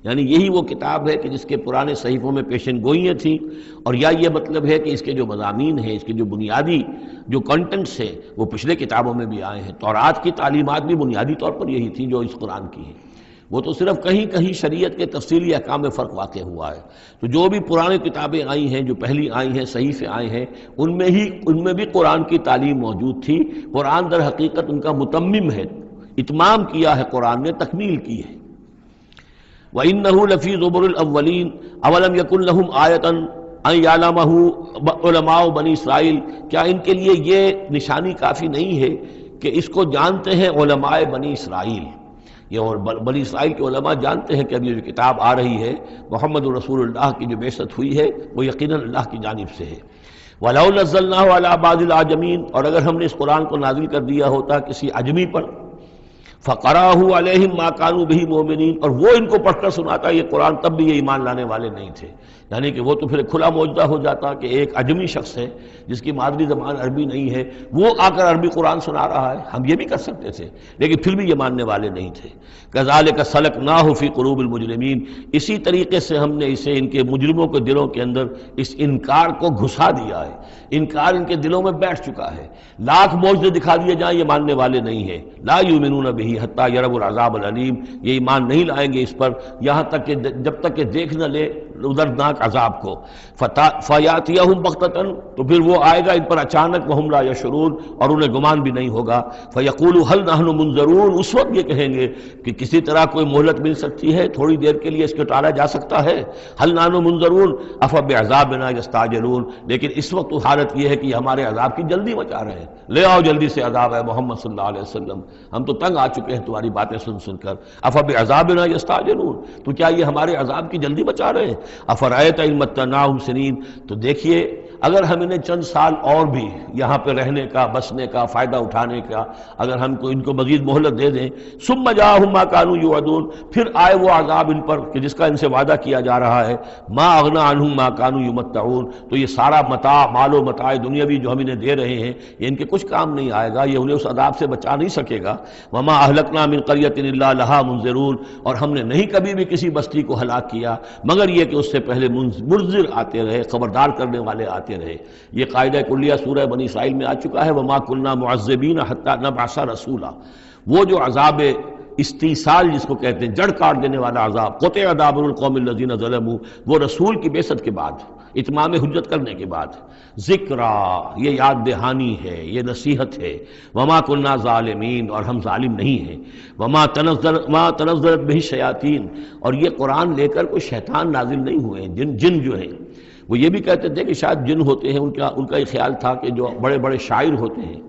یعنی یہی وہ کتاب ہے کہ جس کے پرانے صحیفوں میں پیشن گوئیاں تھیں، اور یا یہ مطلب ہے کہ اس کے جو مضامین ہیں، اس کے جو بنیادی جو کنٹنٹس ہیں وہ پچھلے کتابوں میں بھی آئے ہیں۔ تورات کی تعلیمات بھی بنیادی طور پر یہی تھی جو اس قرآن کی ہیں، وہ تو صرف کہیں کہیں شریعت کے تفصیلی احکام میں فرق واقع ہوا ہے۔ تو جو بھی پرانی کتابیں آئی ہیں، جو پہلی آئی ہیں، صحیفے آئے ہیں، ان میں بھی قرآن کی تعلیم موجود تھی۔ قرآن در حقیقت ان کا متمم ہے، اتمام کیا ہے قرآن نے، تکمیل کی ہے۔ وَإِنَّهُ لَفِي زُبُرِ الْأَوَّلِينَ أَوَلَمْ يَكُنْ لَهُمْ آيَةً أَنْ يَعْلَمَهُ علماء بنی اسرائیل، کیا ان کے لیے یہ نشانی کافی نہیں ہے کہ اس کو جانتے ہیں علماء بنی اسرائیل؟ یہ اور بنی اسرائیل کے علماء جانتے ہیں کہ اب یہ جو کتاب آ رہی ہے محمد رسول اللہ کی جو بعثت ہوئی ہے وہ یقیناً اللہ کی جانب سے ہے۔ وَلَوْ نَزَّلْنَاهُ عَلَى بَعْضِ الْأَعْجَمِينَ، اور اگر ہم نے اس قرآن کو نازل کر دیا ہوتا کسی عجمی پر، فَقَرَأَهُ عَلَيْهِمْ مَا كَانُوا بِهِ مُؤْمِنِينَ، اور وہ ان کو پڑھ کر سناتا یہ قرآن، تب بھی یہ ایمان لانے والے نہیں تھے۔ یعنی کہ وہ تو پھر کھلا معجزہ ہو جاتا کہ ایک عجمی شخص ہے جس کی مادری زبان عربی نہیں ہے، وہ آ کر عربی قرآن سنا رہا ہے، ہم یہ بھی کر سکتے تھے، لیکن پھر بھی یہ ماننے والے نہیں تھے۔ كَذَلِكَ سَلَكْنَاهُ فِي قُلُوبِ الْمُجْرِمِينَ، اسی طریقے سے ہم نے اسے ان کے مجرموں کے دلوں کے اندر اس انکار کو گھسا دیا ہے، انکار ان کے دلوں میں بیٹھ چکا ہے۔ لاکھ معجزے دکھا دیے جائیں یہ ماننے والے نہیں ہیں۔ لا یؤمنون بہ حتی یروا العذاب العلیم، یہ ایمان نہیں لائیں گے اس پر یہاں تک کہ جب تک کہ دیکھ نہ لے دردناک عذاب کو۔ فیاتیہم بغتۃ، تو پھر وہ آئے گا ان پر اچانک، وہم لا یشعرون، اور انہیں گمان بھی نہیں ہوگا۔ فیقولوا ہل نحن منظرون، اس وقت یہ کہیں گے کہ کسی طرح کوئی مہلت مل سکتی ہے، تھوڑی دیر کے لیے اس کو ٹالا جا سکتا ہے۔ ہل نحن منظرون افبعذابنا یستعجلون، لیکن اس وقت تو حالت یہ ہے کہ یہ ہمارے عذاب کی جلدی مچا رہے ہیں، لے آؤ جلدی سے عذاب ہے محمد صلی اللہ علیہ وسلم، ہم تو تنگ آ چکے ہیں تمہاری باتیں سن سن کر۔ افبعذابنا یستعجلون، تو کیا یہ ہمارے عذاب کی جلدی مچا رہے ہیں؟ افرأیت ان متعناہم سنین، تو دیکھیے اگر ہم انہیں چند سال اور بھی یہاں پہ رہنے کا، بسنے کا، فائدہ اٹھانے کا، اگر ہم کو ان کو مزید مہلت دے دیں، ثم جاءہم ما کانوا یوعدون، پھر آئے وہ عذاب ان پر کہ جس کا ان سے وعدہ کیا جا رہا ہے، ما اغنی عنہم ما کانوا یمتعون، تو یہ سارا متاع، مال و متاع دنیاوی جو ہم انہیں دے رہے ہیں یہ ان کے کچھ کام نہیں آئے گا، یہ انہیں اس عذاب سے بچا نہیں سکے گا۔ وما اہلکنا من قریۃ الا لہا منذرون، اور ہم نے نہیں کبھی بھی کسی بستی کو ہلاک کیا مگر یہ کہ اس سے پہلے منذر آتے رہے، خبردار کرنے والے آتے رہے۔ یہ قاعدہ کلیہ سورہ بنی اسرائیل میں آ چکا ہے، وما كنا معذبین حتی نبعث رسولا، وہ جو عذاب استیصال جس کو کہتے ہیں، جڑ کاٹ دینے والا عذاب، قطع دابر القوم الذین ظلموا، وہ رسول کی بعثت کے بعد، اتمام حجت کرنے کے بعد، ذکرا، یہ یاد دہانی ہے، یہ نصیحت ہے، وما كنا ظالمین، اور ہم ظالم نہیں ہیں، وما تنزلت بہ الشیاطین، اور یہ قرآن لے کر کوئی شیطان نازل نہیں ہوئے ہیں، جن جو ہیں وہ یہ بھی کہتے تھے کہ شاید جن ہوتے ہیں، ان کا یہ خیال تھا کہ جو بڑے بڑے شاعر ہوتے ہیں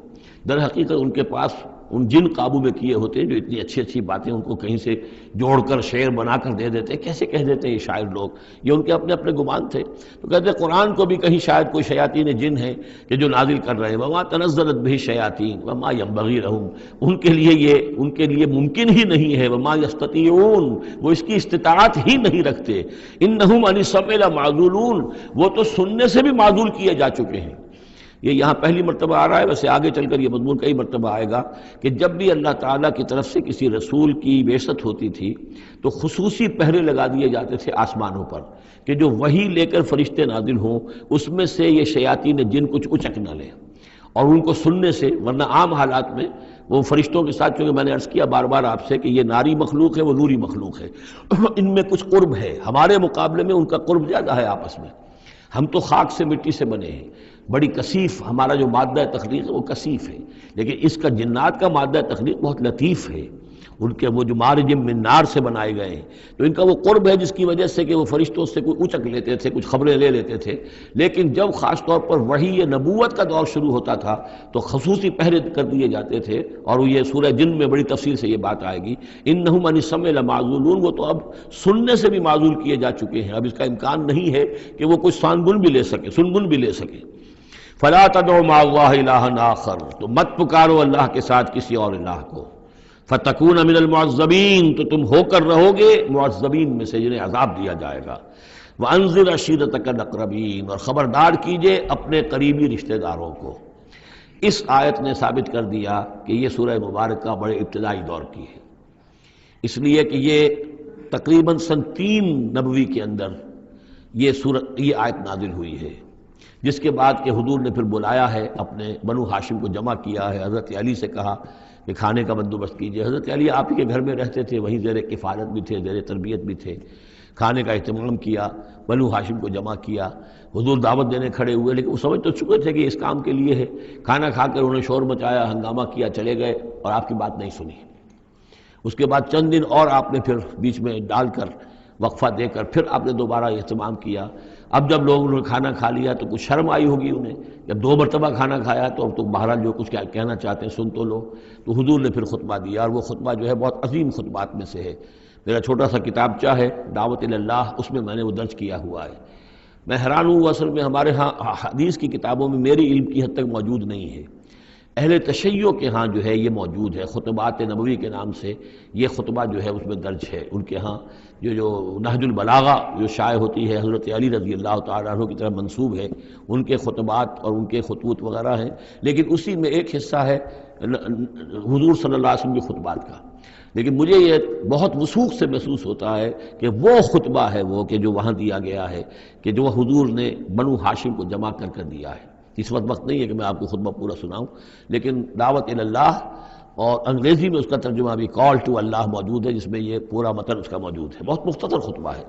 در حقیقت ان کے پاس ان جن قابو میں کیے ہوتے ہیں جو اتنی اچھی اچھی باتیں ان کو کہیں سے جوڑ کر شعر بنا کر دے دیتے ہیں. کیسے کہہ دیتے ہیں یہ شاعر لوگ؟ یہ ان کے اپنے اپنے گمان تھے. تو کہتے ہیں قرآن کو بھی کہیں شاید کوئی شیاطین جن ہیں کہ جو نازل کر رہے ہیں. وما تنزلت به الشیاطین وما ينبغي لهم، ان کے لیے ممکن ہی نہیں ہے. وما یستطیعون، وہ اس کی استطاعت ہی نہیں رکھتے. انہم عن السمع لمعزولون، وہ تو سننے سے بھی معزول کیے جا چکے ہیں. یہ یہاں پہلی مرتبہ آ رہا ہے، ویسے آگے چل کر یہ مضمون کئی مرتبہ آئے گا کہ جب بھی اللہ تعالیٰ کی طرف سے کسی رسول کی بعثت ہوتی تھی تو خصوصی پہرے لگا دیے جاتے تھے آسمانوں پر کہ جو وحی لے کر فرشتے نازل ہوں اس میں سے یہ شیاطین جن کچھ اچک نہ لیں اور ان کو سننے سے، ورنہ عام حالات میں وہ فرشتوں کے ساتھ، چونکہ میں نے عرض کیا بار بار آپ سے کہ یہ ناری مخلوق ہے، وہ نوری مخلوق ہے، ان میں کچھ قرب ہے، ہمارے مقابلے میں ان کا قرب زیادہ ہے آپس میں. ہم تو خاک سے مٹی سے بنے ہیں، بڑی کثیف ہمارا جو مادہ تخلیق ہے وہ کثیف ہے، لیکن اس کا جنات کا مادہ تخلیق بہت لطیف ہے. ان کے وہ جو مارج من نار سے بنائے گئے ہیں، تو ان کا وہ قرب ہے جس کی وجہ سے کہ وہ فرشتوں سے کوئی اچک لیتے تھے، کچھ خبریں لے لیتے تھے. لیکن جب خاص طور پر وحی نبوت کا دور شروع ہوتا تھا تو خصوصی پہرے کر دیے جاتے تھے، اور یہ سورہ جن میں بڑی تفصیل سے یہ بات آئے گی. انہم عن السمع لمعزولون، وہ تو اب سننے سے بھی معزول کیے جا چکے ہیں. اب اس کا امکان نہیں ہے کہ وہ کچھ سانگن بھی لے سکے، سنگن بھی لے سکے. فلا تدعوا مع اللہ الہا آخر، تو مت پکارو اللہ کے ساتھ کسی اور الہ کو. فتکون من المعذبین، تو تم ہو کر رہو گے معذبین میں سے جنہیں عذاب دیا جائے گا. وانذر عشیرتک الاقربین، اور خبردار کیجئے اپنے قریبی رشتہ داروں کو. اس آیت نے ثابت کر دیا کہ یہ سورہ مبارکہ بڑے ابتدائی دور کی ہے، اس لیے کہ یہ تقریباً سن 3 نبوی کے اندر یہ آیت نازل ہوئی ہے، جس کے بعد کہ حضور نے پھر بلایا ہے، اپنے بنو ہاشم کو جمع کیا ہے. حضرت علی سے کہا کہ کھانے کا بندوبست کیجئے. حضرت علی آپ ہی کے گھر میں رہتے تھے، وہیں زیر کفالت بھی تھے، زیر تربیت بھی تھے. کھانے کا اہتمام کیا، بنو ہاشم کو جمع کیا. حضور دعوت دینے کھڑے ہوئے، لیکن وہ سمجھ تو چکے تھے کہ اس کام کے لیے ہے. کھانا کھا کر انہوں نے شور مچایا، ہنگامہ کیا، چلے گئے اور آپ کی بات نہیں سنی. اس کے بعد چند دن اور آپ نے پھر بیچ میں ڈال کر وقفہ دے کر پھر آپ نے دوبارہ اہتمام کیا. اب جب لوگوں نے کھانا کھا لیا تو کچھ شرم آئی ہوگی انہیں، جب 2 مرتبہ کھانا کھایا تو اب تو بہرحال جو کچھ کہنا چاہتے ہیں سن تو لو. تو حضور نے پھر خطبہ دیا، اور وہ خطبہ جو ہے بہت عظیم خطبات میں سے ہے. میرا چھوٹا سا کتابچہ ہے دعوت اللہ، اس میں میں نے وہ درج کیا ہوا ہے. میں حیران ہوں، اصل میں ہمارے ہاں حدیث کی کتابوں میں میری علم کی حد تک موجود نہیں ہے. اہل تشیع کے ہاں جو ہے یہ موجود ہے، خطبات نبوی کے نام سے یہ خطبہ جو ہے اس میں درج ہے. ان کے ہاں جو نہج البلاغہ جو شائع ہوتی ہے حضرت علی رضی اللہ تعالیٰ عنہ کی طرف منسوب ہے، ان کے خطبات اور ان کے خطوط وغیرہ ہیں. لیکن اسی میں ایک حصہ ہے حضور صلی اللہ علیہ وسلم کے خطبات کا. لیکن مجھے یہ بہت وثوق سے محسوس ہوتا ہے کہ وہ خطبہ ہے وہ کہ جو وہاں دیا گیا ہے، کہ جو حضور نے بنو ہاشم کو جمع کر دیا ہے. اس وقت نہیں ہے کہ میں آپ کو خطبہ پورا سناؤں، لیکن دعوت اللہ اور انگریزی میں اس کا ترجمہ بھی کال ٹو اللہ موجود ہے، جس میں یہ پورا متن اس کا موجود ہے. بہت مختصر خطبہ ہے،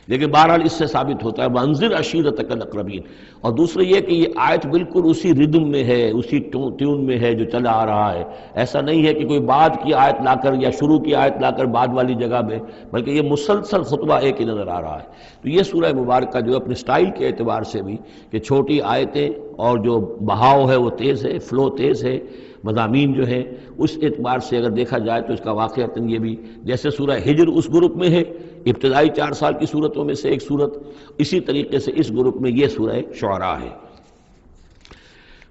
لیکن بہرحال اس سے ثابت ہوتا ہے وانذر عشیرتک الاقربین. اور دوسرے یہ کہ یہ آیت بالکل اسی ردم میں ہے، اسی ٹیون میں ہے جو چلا آ رہا ہے. ایسا نہیں ہے کہ کوئی بعد کی آیت لا کر یا شروع کی آیت لا کر بعد والی جگہ میں، بلکہ یہ مسلسل خطبہ ایک ہی نظر آ رہا ہے. تو یہ سورہ مبارکہ جو اپنے سٹائل کے اعتبار سے بھی کہ چھوٹی آیتیں اور جو بہاؤ ہے وہ تیز ہے، فلو تیز ہے، مضامین جو ہیں اس اعتبار سے اگر دیکھا جائے تو اس کا واقعتاً یہ بھی جیسے سورہ ہجر اس گروپ میں ہے، ابتدائی 4 سال کی صورتوں میں سے ایک صورت، اسی طریقے سے اس گروپ میں یہ سورہ شعراء ہے.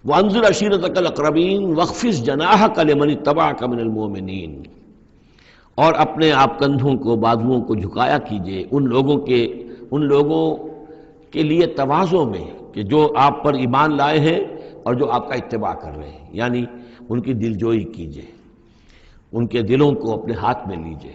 وَأَنذِرْ عَشِيرَتَكَ الْأَقْرَبِينَ وَاخْفِضْ جَنَاحَكَ لِمَنِ اتَّبَعَكَ مِنَ الْمُؤْمِنِينَ، اور اپنے آپ کندھوں کو، بازوؤں کو جھکایا کیجئے ان لوگوں کے لیے تواضع میں کہ جو آپ پر ایمان لائے ہیں اور جو آپ کا اتباع کر رہے ہیں، یعنی ان کی دلجوئی کیجئے، ان کے دلوں کو اپنے ہاتھ میں لیجئے.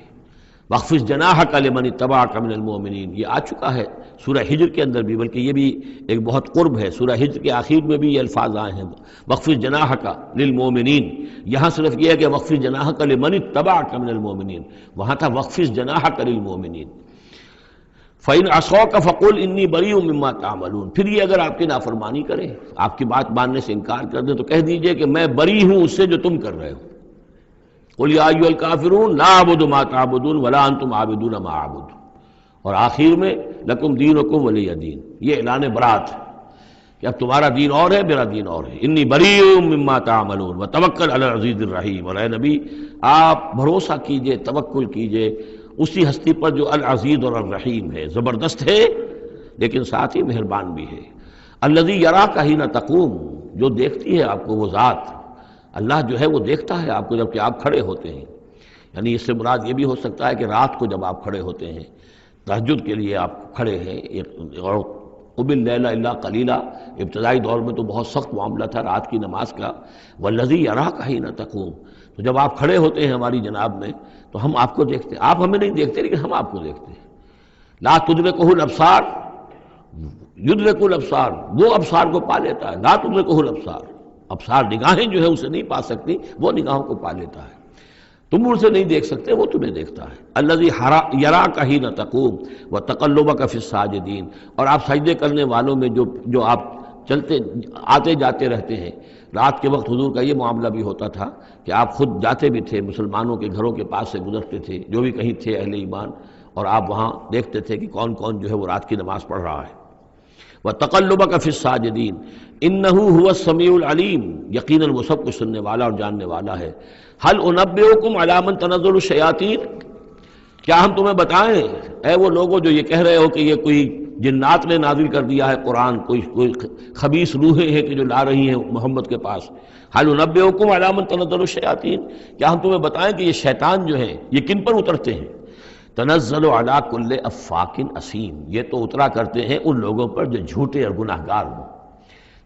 وَاخْفِضْ جَنَاحَكَ لِمَنِ اتَّبَعَكَ مِنَ الْمُؤْمِنِينَ یہ آ چکا ہے سورہ ہجر کے اندر بھی، بلکہ یہ بھی ایک بہت قرب ہے. سورہ ہجر کے آخر میں بھی یہ الفاظ آئے ہیں وَاخْفِضْ جَنَاحَكَ لِلْمُؤْمِنِينَ. یہاں صرف یہ ہے کہ وَاخْفِضْ جَنَاحَكَ لِمَنِ اتَّبَعَكَ مِنَ الْمُؤْمِنِينَ، وہاں تھا وَاخْفِضْ جَنَاحَكَ لِلْمُؤْمِنِينَ. فَإِنْ عَصَوْكَ فَقُلْ إِنِّي بَرِيءٌ مِّمَّا تَعْمَلُونَ. پھر یہ اگر آپ کی نافرمانی کریں، آپ کی بات ماننے سے انکار کر دیں، تو کہہ دیجئے کہ میں بری ہوں اس سے جو تم کر رہے ہو. قُلْ يَا أَيُّهَا الْكَافِرُونَ لَا أَعْبُدُ مَا تَعْبُدُونَ وَلَا أَنْتُمْ عَابِدُونَ مَا أَعْبُدُ. اور آخر میں لَكُمْ دِينُكُمْ وَلِيَّ دِينِ، یہ اعلان برات ہے کہ اب تمہارا دین اور ہے، میرا دین اور ہے. انی بریء مما تعملون وتوکل علی العزیز الرحیم. اور اے نبی آپ بھروسہ کیجئے، توکل کیجئے اسی ہستی پر جو العزیز اور الرحیم ہے، زبردست ہے لیکن ساتھ ہی مہربان بھی ہے. الذی یراک حین تقوم، جو دیکھتی ہے آپ کو وہ ذات، اللہ جو ہے وہ دیکھتا ہے آپ کو جب کہ آپ کھڑے ہوتے ہیں. یعنی اس سے مراد یہ بھی ہو سکتا ہے کہ رات کو جب آپ کھڑے ہوتے ہیں، تہجد کے لیے آپ کھڑے ہیں. اور قم اللیل الا قلیلا، ابتدائی دور میں تو بہت سخت معاملہ تھا رات کی نماز کا. والذی یراک حین تقوم، تو جب آپ کھڑے ہوتے ہیں ہماری جناب میں تو ہم آپ کو دیکھتے ہیں. آپ ہمیں نہیں دیکھتے لیکن ہم آپ کو دیکھتے ہیں. لا تدرکہ الابصار یدرک الابصار، وہ ابصار کو پا لیتا ہے. لا تدرکہ الابصار، ابصار نگاہیں جو ہے اسے نہیں پا سکتی، وہ نگاہوں کو پا لیتا ہے. تم اسے نہیں دیکھ سکتے، وہ تمہیں دیکھتا ہے. الذی یراک حین تقوم وتقلبک فی الساجدین، اور آپ سجدے کرنے والوں میں جو آپ چلتے آتے جاتے رہتے ہیں. رات کے وقت حضور کا یہ معاملہ بھی ہوتا تھا کہ آپ خود جاتے بھی تھے، مسلمانوں کے گھروں کے پاس سے گزرتے تھے جو بھی کہیں تھے اہل ایمان، اور آپ وہاں دیکھتے تھے کہ کون کون جو ہے وہ رات کی نماز پڑھ رہا ہے. وتقلبک فی الساجدین انہ هو السمیع العلیم، یقیناً وہ سب کچھ سننے والا اور جاننے والا ہے. هل انبئکم علی من تنزل الشیاطین، کیا ہم تمہیں بتائیں اے وہ لوگوں جو یہ کہہ رہے ہو کہ یہ کوئی جنات نے نازل کر دیا ہے قرآن، کوئی خبیث روحیں ہیں کہ جو لا رہی ہیں محمد کے پاس. هل انبئکم علی من تنزل الشیاطین، کیا ہم تمہیں بتائیں کہ یہ شیطان جو ہیں یہ کن پر اترتے ہیں. تنزل علی کل افاک اثیم، یہ تو اترا کرتے ہیں ان لوگوں پر جو جھوٹے اور گناہ گار ہوں.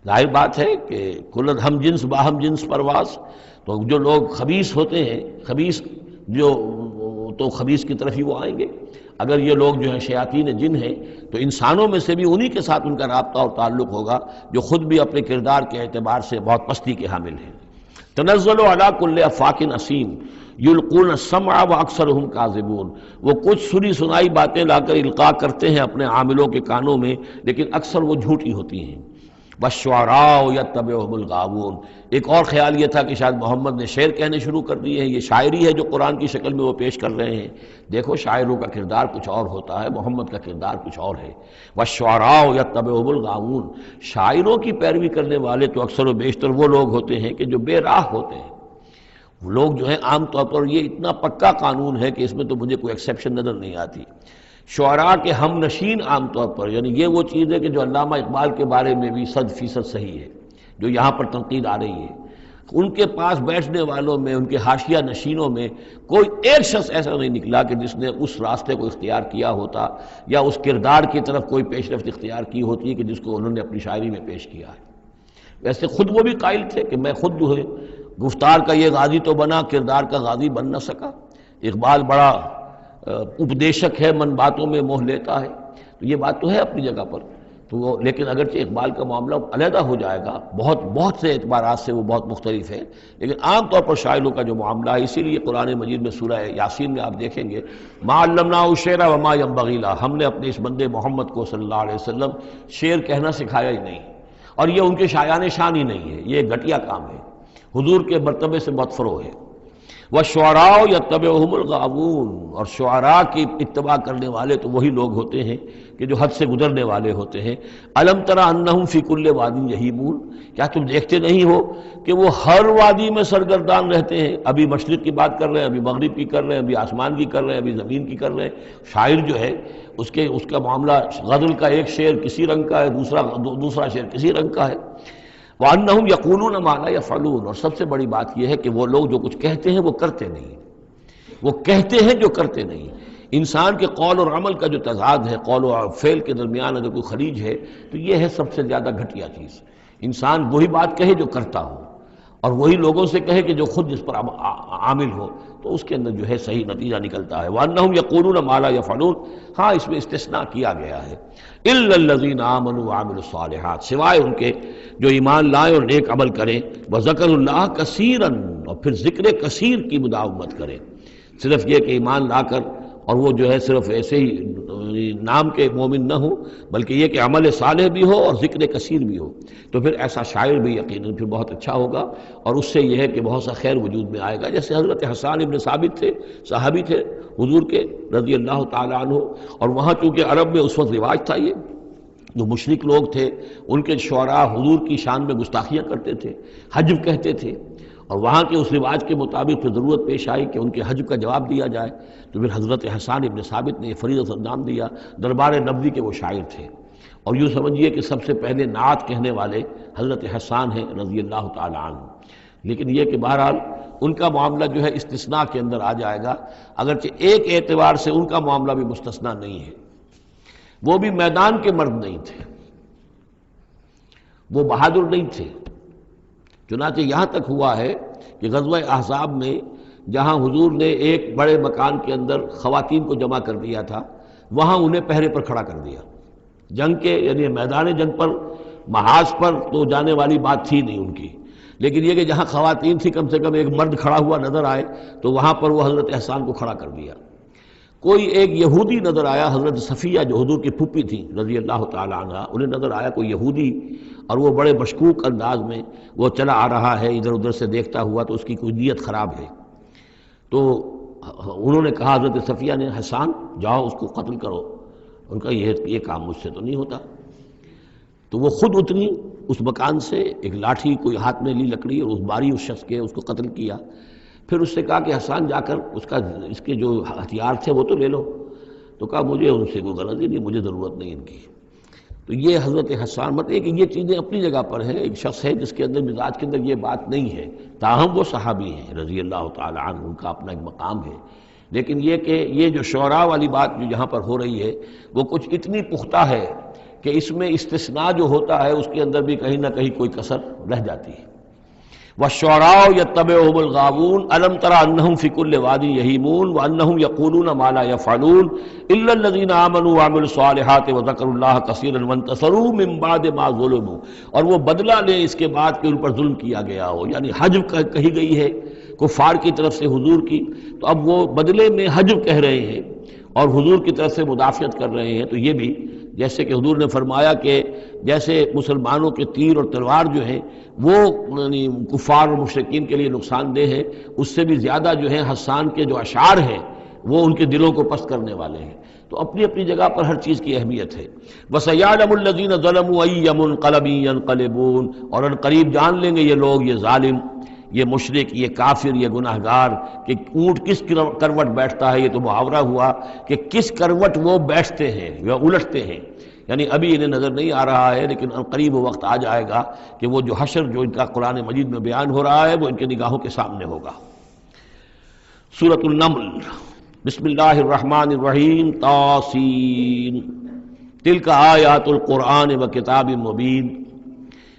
ظاہر بات ہے کہ کل ہم جنس باہم جنس پرواز، تو جو لوگ خبیث ہوتے ہیں، خبیث جو تو خبیث کی طرف ہی وہ آئیں گے. اگر یہ لوگ جو ہیں شیاطین جن ہیں تو انسانوں میں سے بھی انہی کے ساتھ ان کا رابطہ اور تعلق ہوگا جو خود بھی اپنے کردار کے اعتبار سے بہت پستی کے حامل ہیں. تنزل علی کل افاک اثیم یلقون السمع واکثرهم کاذبون، وہ کچھ سنی سنائی باتیں لا کر القاء کرتے ہیں اپنے عاملوں کے کانوں میں لیکن اکثر وہ جھوٹی ہوتی ہیں. والشعراء یتبعهم الغاوون، ایک اور خیال یہ تھا کہ شاید محمد نے شعر کہنے شروع کر دیے ہیں، یہ شاعری ہے جو قرآن کی شکل میں وہ پیش کر رہے ہیں. دیکھو شاعروں کا کردار کچھ اور ہوتا ہے، محمد کا کردار کچھ اور ہے. والشعراء یتبعهم الغاوون، شاعروں کی پیروی کرنے والے تو اکثر و بیشتر وہ لوگ ہوتے ہیں کہ جو بے راہ ہوتے ہیں. وہ لوگ جو ہیں عام طور پر، یہ اتنا پکا قانون ہے کہ اس میں تو مجھے کوئی ایکسیپشن نظر نہیں آتی. شعراء کے ہم نشین عام طور پر، یعنی یہ وہ چیز ہے کہ جو علامہ اقبال کے بارے میں بھی 100% صحیح ہے، جو یہاں پر تنقید آ رہی ہے. ان کے پاس بیٹھنے والوں میں، ان کے حاشیہ نشینوں میں کوئی ایک شخص ایسا نہیں نکلا کہ جس نے اس راستے کو اختیار کیا ہوتا یا اس کردار کی طرف کوئی پیش رفت اختیار کی ہوتی کہ جس کو انہوں نے اپنی شاعری میں پیش کیا ہے. ویسے خود وہ بھی قائل تھے کہ میں خود جو ہے گفتار کا یہ غازی تو بنا، کردار کا غازی بن نہ سکا. اقبال بڑا اپدیشک ہے، من باتوں میں موہ لیتا ہے، تو یہ بات تو ہے اپنی جگہ پر. تو وہ لیکن اگرچہ اقبال کا معاملہ علیحدہ ہو جائے گا، بہت سے اعتبارات سے وہ بہت مختلف ہے، لیکن عام طور پر شاعروں کا جو معاملہ ہے، اسی لیے قرآن مجید میں سورہ یاسین میں آپ دیکھیں گے ما علمناہ الشعر وما ينبغی لہ، ہم نے اپنے اس بندے محمد کو صلی اللہ علیہ وسلم شعر کہنا سکھایا ہی نہیں. اور یہ ان کے شایان شان ہی نہیں ہے، یہ گھٹیا کام ہے، حضور کے مرتبے سے بہت فروغ ہے. والشعراء یتبعهم الغاوون، اور شعراء کی اتباع کرنے والے تو وہی لوگ ہوتے ہیں کہ جو حد سے گزرنے والے ہوتے ہیں. الم تر انہم فی کل واد یہیمون، کیا تم دیکھتے نہیں ہو کہ وہ ہر وادی میں سرگردان رہتے ہیں. ابھی مشرق کی بات کر رہے ہیں، ابھی مغرب کی کر رہے ہیں، ابھی آسمان کی کر رہے ہیں، ابھی زمین کی کر رہے ہیں. شاعر جو ہے اس کا معاملہ غزل کا ایک شعر کسی رنگ کا ہے، دوسرا شعر کسی رنگ کا ہے. وَأَنَّهُمْ يَقُولُونَ مَا لَا يَفْعَلُونَ، اور سب سے بڑی بات یہ ہے کہ وہ لوگ جو کچھ کہتے ہیں وہ کرتے نہیں، وہ کہتے ہیں جو کرتے نہیں. انسان کے قول اور عمل کا جو تضاد ہے، قول و فعل کے درمیان اگر کوئی خلیج ہے تو یہ ہے سب سے زیادہ گھٹیا چیز. انسان وہی بات کہے جو کرتا ہو، اور وہی لوگوں سے کہے کہ جو خود جس پر عامل ہو، تو اس کے اندر جو ہے صحیح نتیجہ نکلتا ہے. وَأَنَّهُمْ يَقُولُونَ مَا لَا يَفْعَلُونَ، ہاں اس میں استثناء کیا گیا ہے. إِلَّا الَّذِينَ آمَنُوا وَعَمِلُوا الصَّالِحَاتِ، سوائے ان کے جو ایمان لائیں اور نیک عمل کریں. وَذَكَرُوا اللَّهَ كَثِيرًا، اور پھر ذکر کثیر کی مداومت کریں. صرف یہ کہ ایمان لا کر اور وہ جو ہے صرف ایسے ہی نام کے مومن نہ ہو، بلکہ یہ کہ عمل صالح بھی ہو اور ذکر کثیر بھی ہو، تو پھر ایسا شاعر بھی یقیناً پھر بہت اچھا ہوگا، اور اس سے یہ ہے کہ بہت سا خیر وجود میں آئے گا. جیسے حضرت حسان ابن ثابت تھے، صحابی تھے حضور کے رضی اللہ تعالیٰ عنہ، اور وہاں چونکہ عرب میں اس وقت رواج تھا یہ جو مشرک لوگ تھے ان کے شعراء حضور کی شان میں گستاخیاں کرتے تھے، حجب کہتے تھے، اور وہاں کے اس رواج کے مطابق پھر ضرورت پیش آئی کہ ان کے حجب کا جواب دیا جائے، تو پھر حضرت حسان ابن ثابت نے یہ فریضہ نام دیا۔ دربار نبوی کے وہ شاعر تھے، اور یوں سمجھیے کہ سب سے پہلے نعت کہنے والے حضرت حسان ہیں رضی اللہ تعالی عنہ۔ لیکن یہ کہ بہرحال ان کا معاملہ جو ہے استثناء کے اندر آ جائے گا، اگرچہ ایک اعتبار سے ان کا معاملہ بھی مستثنیٰ نہیں ہے، وہ بھی میدان کے مرد نہیں تھے، وہ بہادر نہیں تھے۔ چنانچہ یہاں تک ہوا ہے کہ غزوہ احزاب میں جہاں حضور نے ایک بڑے مکان کے اندر خواتین کو جمع کر دیا تھا، وہاں انہیں پہرے پر کھڑا کر دیا۔ جنگ کے یعنی میدان جنگ پر محاذ پر تو جانے والی بات تھی نہیں ان کی، لیکن یہ کہ جہاں خواتین تھی کم سے کم ایک مرد کھڑا ہوا نظر آئے تو وہاں پر وہ حضرت احسان کو کھڑا کر دیا۔ کوئی ایک یہودی نظر آیا، حضرت صفیہ جو حضور کی پھوپھی تھیں رضی اللہ تعالی عنہ، انہیں نظر آیا کوئی یہودی، اور وہ بڑے مشکوک انداز میں وہ چلا آ رہا ہے ادھر ادھر سے دیکھتا ہوا، تو اس کی کوئی نیت خراب ہے۔ تو انہوں نے کہا حضرت صفیہ نے، حسان جاؤ اس کو قتل کرو۔ ان کا یہ کام مجھ سے تو نہیں ہوتا۔ تو وہ خود اتنی اس مکان سے، ایک لاٹھی کوئی ہاتھ میں لی لکڑی، اور اس ماری اس شخص کے، اس کو قتل کیا۔ پھر اس سے کہا کہ حسان جا کر اس کے جو ہتھیار تھے وہ تو لے لو۔ تو کہا مجھے ان سے کوئی غرض ہی نہیں، مجھے ضرورت نہیں ان کی۔ تو یہ حضرت حسان مطلب کہ یہ چیزیں اپنی جگہ پر ہیں، ایک شخص ہے جس کے اندر مزاج کے اندر یہ بات نہیں ہے، تاہم وہ صحابی ہیں رضی اللہ تعالی عنہ، ان کا اپنا ایک مقام ہے۔ لیکن یہ کہ یہ جو شعراء والی بات جو یہاں پر ہو رہی ہے وہ کچھ اتنی پختہ ہے کہ اس میں استثناء جو ہوتا ہے اس کے اندر بھی کہیں نہ کہیں کوئی کسر رہ جاتی ہے۔ وَالشُّعَرَاءُ يَتَّبِعُهُمُ الْغَاوُونَ أَلَمْ تَرَ أَنَّهُمْ فِي كُلِّ وَادٍ يَهِيمُونَ وَأَنَّهُمْ يَقُولُونَ مَا لَا يَفْعَلُونَ إِلَّا الَّذِينَ آمَنُوا وَعَمِلُوا الصَّالِحَاتِ وَذَكَرُوا اللَّهَ كَثِيرًا وَانتَصَرُوا مِن بَعْدِ مَا ظُلِمُوا، اور وہ بدلہ لیں اس کے بعد کہ ان پر ظلم کیا گیا ہو، یعنی حجب کہی گئی ہے کفار کی طرف سے حضور کی، تو اب وہ بدلے میں حجب کہہ رہے ہیں اور حضور کی طرف سے مدافعت کر رہے ہیں۔ تو یہ بھی جیسے کہ حضور نے فرمایا کہ جیسے مسلمانوں کے تیر اور تلوار جو ہیں وہ یعنی کفار اور مشرکین کے لیے نقصان دہ ہیں، اس سے بھی زیادہ جو ہے حسان کے جو اشعار ہیں وہ ان کے دلوں کو پست کرنے والے ہیں۔ تو اپنی اپنی جگہ پر ہر چیز کی اہمیت ہے۔ وَسَيَعْلَمُ الَّذِينَ ظَلَمُوا أَيَّ مُنقَلَبٍ يَنقَلِبُونَ، اور ان قریب جان لیں گے یہ لوگ، یہ ظالم، یہ مشرک، یہ کافر، یہ گناہگار کہ اونٹ کس کروٹ بیٹھتا ہے۔ یہ تو محاورہ ہوا کہ کس کروٹ وہ بیٹھتے ہیں یا الٹتے ہیں، یعنی ابھی انہیں نظر نہیں آ رہا ہے، لیکن قریب وہ وقت آ جائے گا کہ وہ جو حشر جو ان کا قرآن مجید میں بیان ہو رہا ہے وہ ان کے نگاہوں کے سامنے ہوگا۔ سورۃ النمل، بسم اللہ الرحمن الرحیم، طاسین، تلک آیات القرآن و کتاب مبین،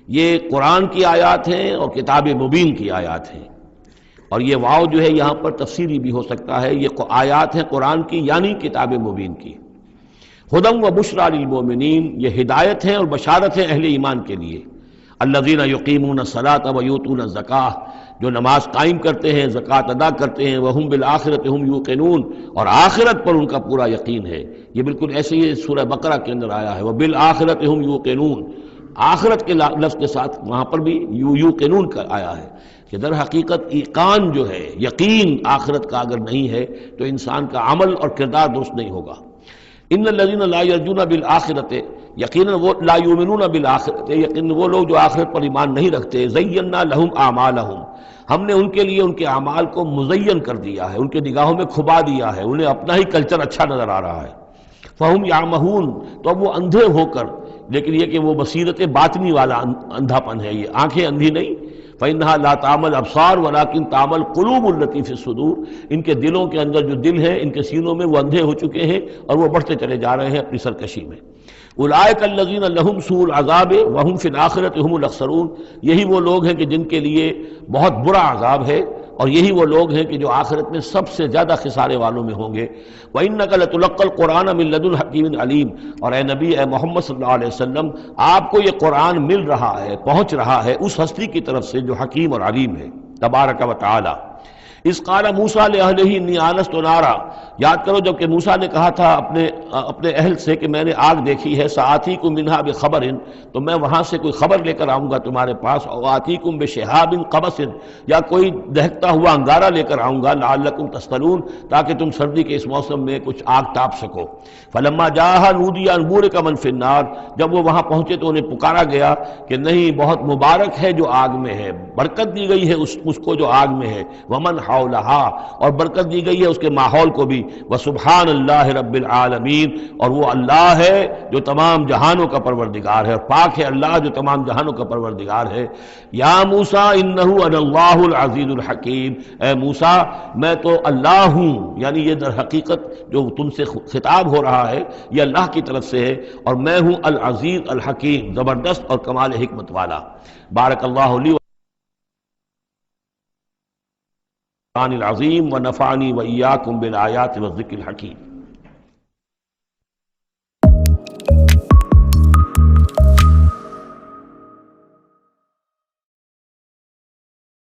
یہ قرآن کی آیات ہیں اور کتاب مبین کی آیات ہیں، اور یہ واو جو ہے یہاں پر تفسیری بھی ہو سکتا ہے، یہ آیات ہیں قرآن کی یعنی کتاب مبین کی۔ ہدی و بشریٰ للمؤمنین، یہ ہدایت ہے اور بشارت ہے اہل ایمان کے لیے۔ الذین یقیمون الصلاۃ و یؤتون الزکاۃ، جو نماز قائم کرتے ہیں، زکوٰۃ ادا کرتے ہیں، وہم بالآخرۃ ہم یوقنون، اور آخرت پر ان کا پورا یقین ہے۔ یہ بالکل ایسے ہی سورہ بقرہ کے اندر آیا ہے، وبالآخرۃ ہم یوقنون، آخرت کے لفظ کے ساتھ وہاں پر بھی یوقنون کا آیا ہے کہ در حقیقت ایقان جو ہے، یقین آخرت کا اگر نہیں ہے تو انسان کا عمل اور کردار درست نہیں ہوگا۔ ان الذین لا یرجون بالآخرۃ، یقیناً وہ لا یؤمنون بالآخرۃ، یقیناً وہ لوگ جو آخرت پر ایمان نہیں رکھتے، زینا لہم اعمالہم، ہم نے ان کے لیے ان کے اعمال کو مزین کر دیا ہے، ان کے نگاہوں میں کھبا دیا ہے، انہیں اپنا ہی کلچر اچھا نظر آ رہا ہے۔ فہم یعمہون، تو اب وہ اندھے ہو کر، لیکن یہ کہ وہ بصیرت باطنی والا اندھا پن ہے، یہ آنکھیں اندھی نہیں، فإنها لا تعمل ابصار ولكن تعمل قلوب التي في الصدور، ان کے دلوں کے اندر جو دل ہے ان کے سینوں میں وہ اندھے ہو چکے ہیں اور وہ بڑھتے چلے جا رہے ہیں اپنی سرکشی میں۔ اولئک الذین لهم سوء العذاب وهم في الآخرۃ هم الاخسرون، یہی وہ لوگ ہیں کہ جن کے لیے بہت برا عذاب ہے، اور یہی وہ لوگ ہیں کہ جو آخرت میں سب سے زیادہ خسارے والوں میں ہوں گے۔ وَإِنَّكَ لَتُلَقَّى الْقُرْآنَ مِن لَّدُنْ حَكِيمٍ عَلِيمٍ، اور اے نبی، اے محمد صلی اللہ علیہ وسلم، آپ کو یہ قرآن مل رہا ہے، پہنچ رہا ہے اس ہستی کی طرف سے جو حکیم اور علیم ہے، تبارک و تعالی۔ اس قال موسیٰ لأہلہ انی آنست نارا، یاد کرو جب کہ موسیٰ نے کہا تھا اپنے اہل سے کہ میں نے آگ دیکھی ہے، سآتیکم منہا بخبر، تو میں وہاں سے کوئی خبر لے کر آؤں گا تمہارے پاس، اور آتیکم بشہاب قبس، یا کوئی دہکتا ہوا انگارہ لے کر آؤں گا، لعلکم تصطلون، تاکہ تم سردی کے اس موسم میں کچھ آگ تاپ سکو۔ فلما جاءہا نودی ان بورک من فی النار، جب وہ وہاں پہنچے تو انہیں پکارا گیا کہ نہیں، بہت مبارک ہے جو آگ میں ہے، برکت دی گئی ہے اس کو جو آگ میں ہے، ومن حولہا، اور برکت دی گئی ہے اس کے ماحول کو بھی، وسبحان اللہ رب العالمین، اور وہ اللہ ہے جو تمام جہانوں کا پروردگار ہے، اور پاک ہے اللہ جو تمام جہانوں کا پروردگار ہے۔ یا موسیٰ انہ انا اللہ العزیز الحکیم، اے موسیٰ میں تو اللہ ہوں، یعنی یہ در حقیقت جو تم سے خطاب ہو رہا ہے یہ اللہ کی طرف سے ہے، اور میں ہوں العزیز الحکیم، زبردست اور کمال حکمت والا۔ بارک اللہ لی العظیم ونفعنی وإیاکم بالآیات والذکر الحکیم۔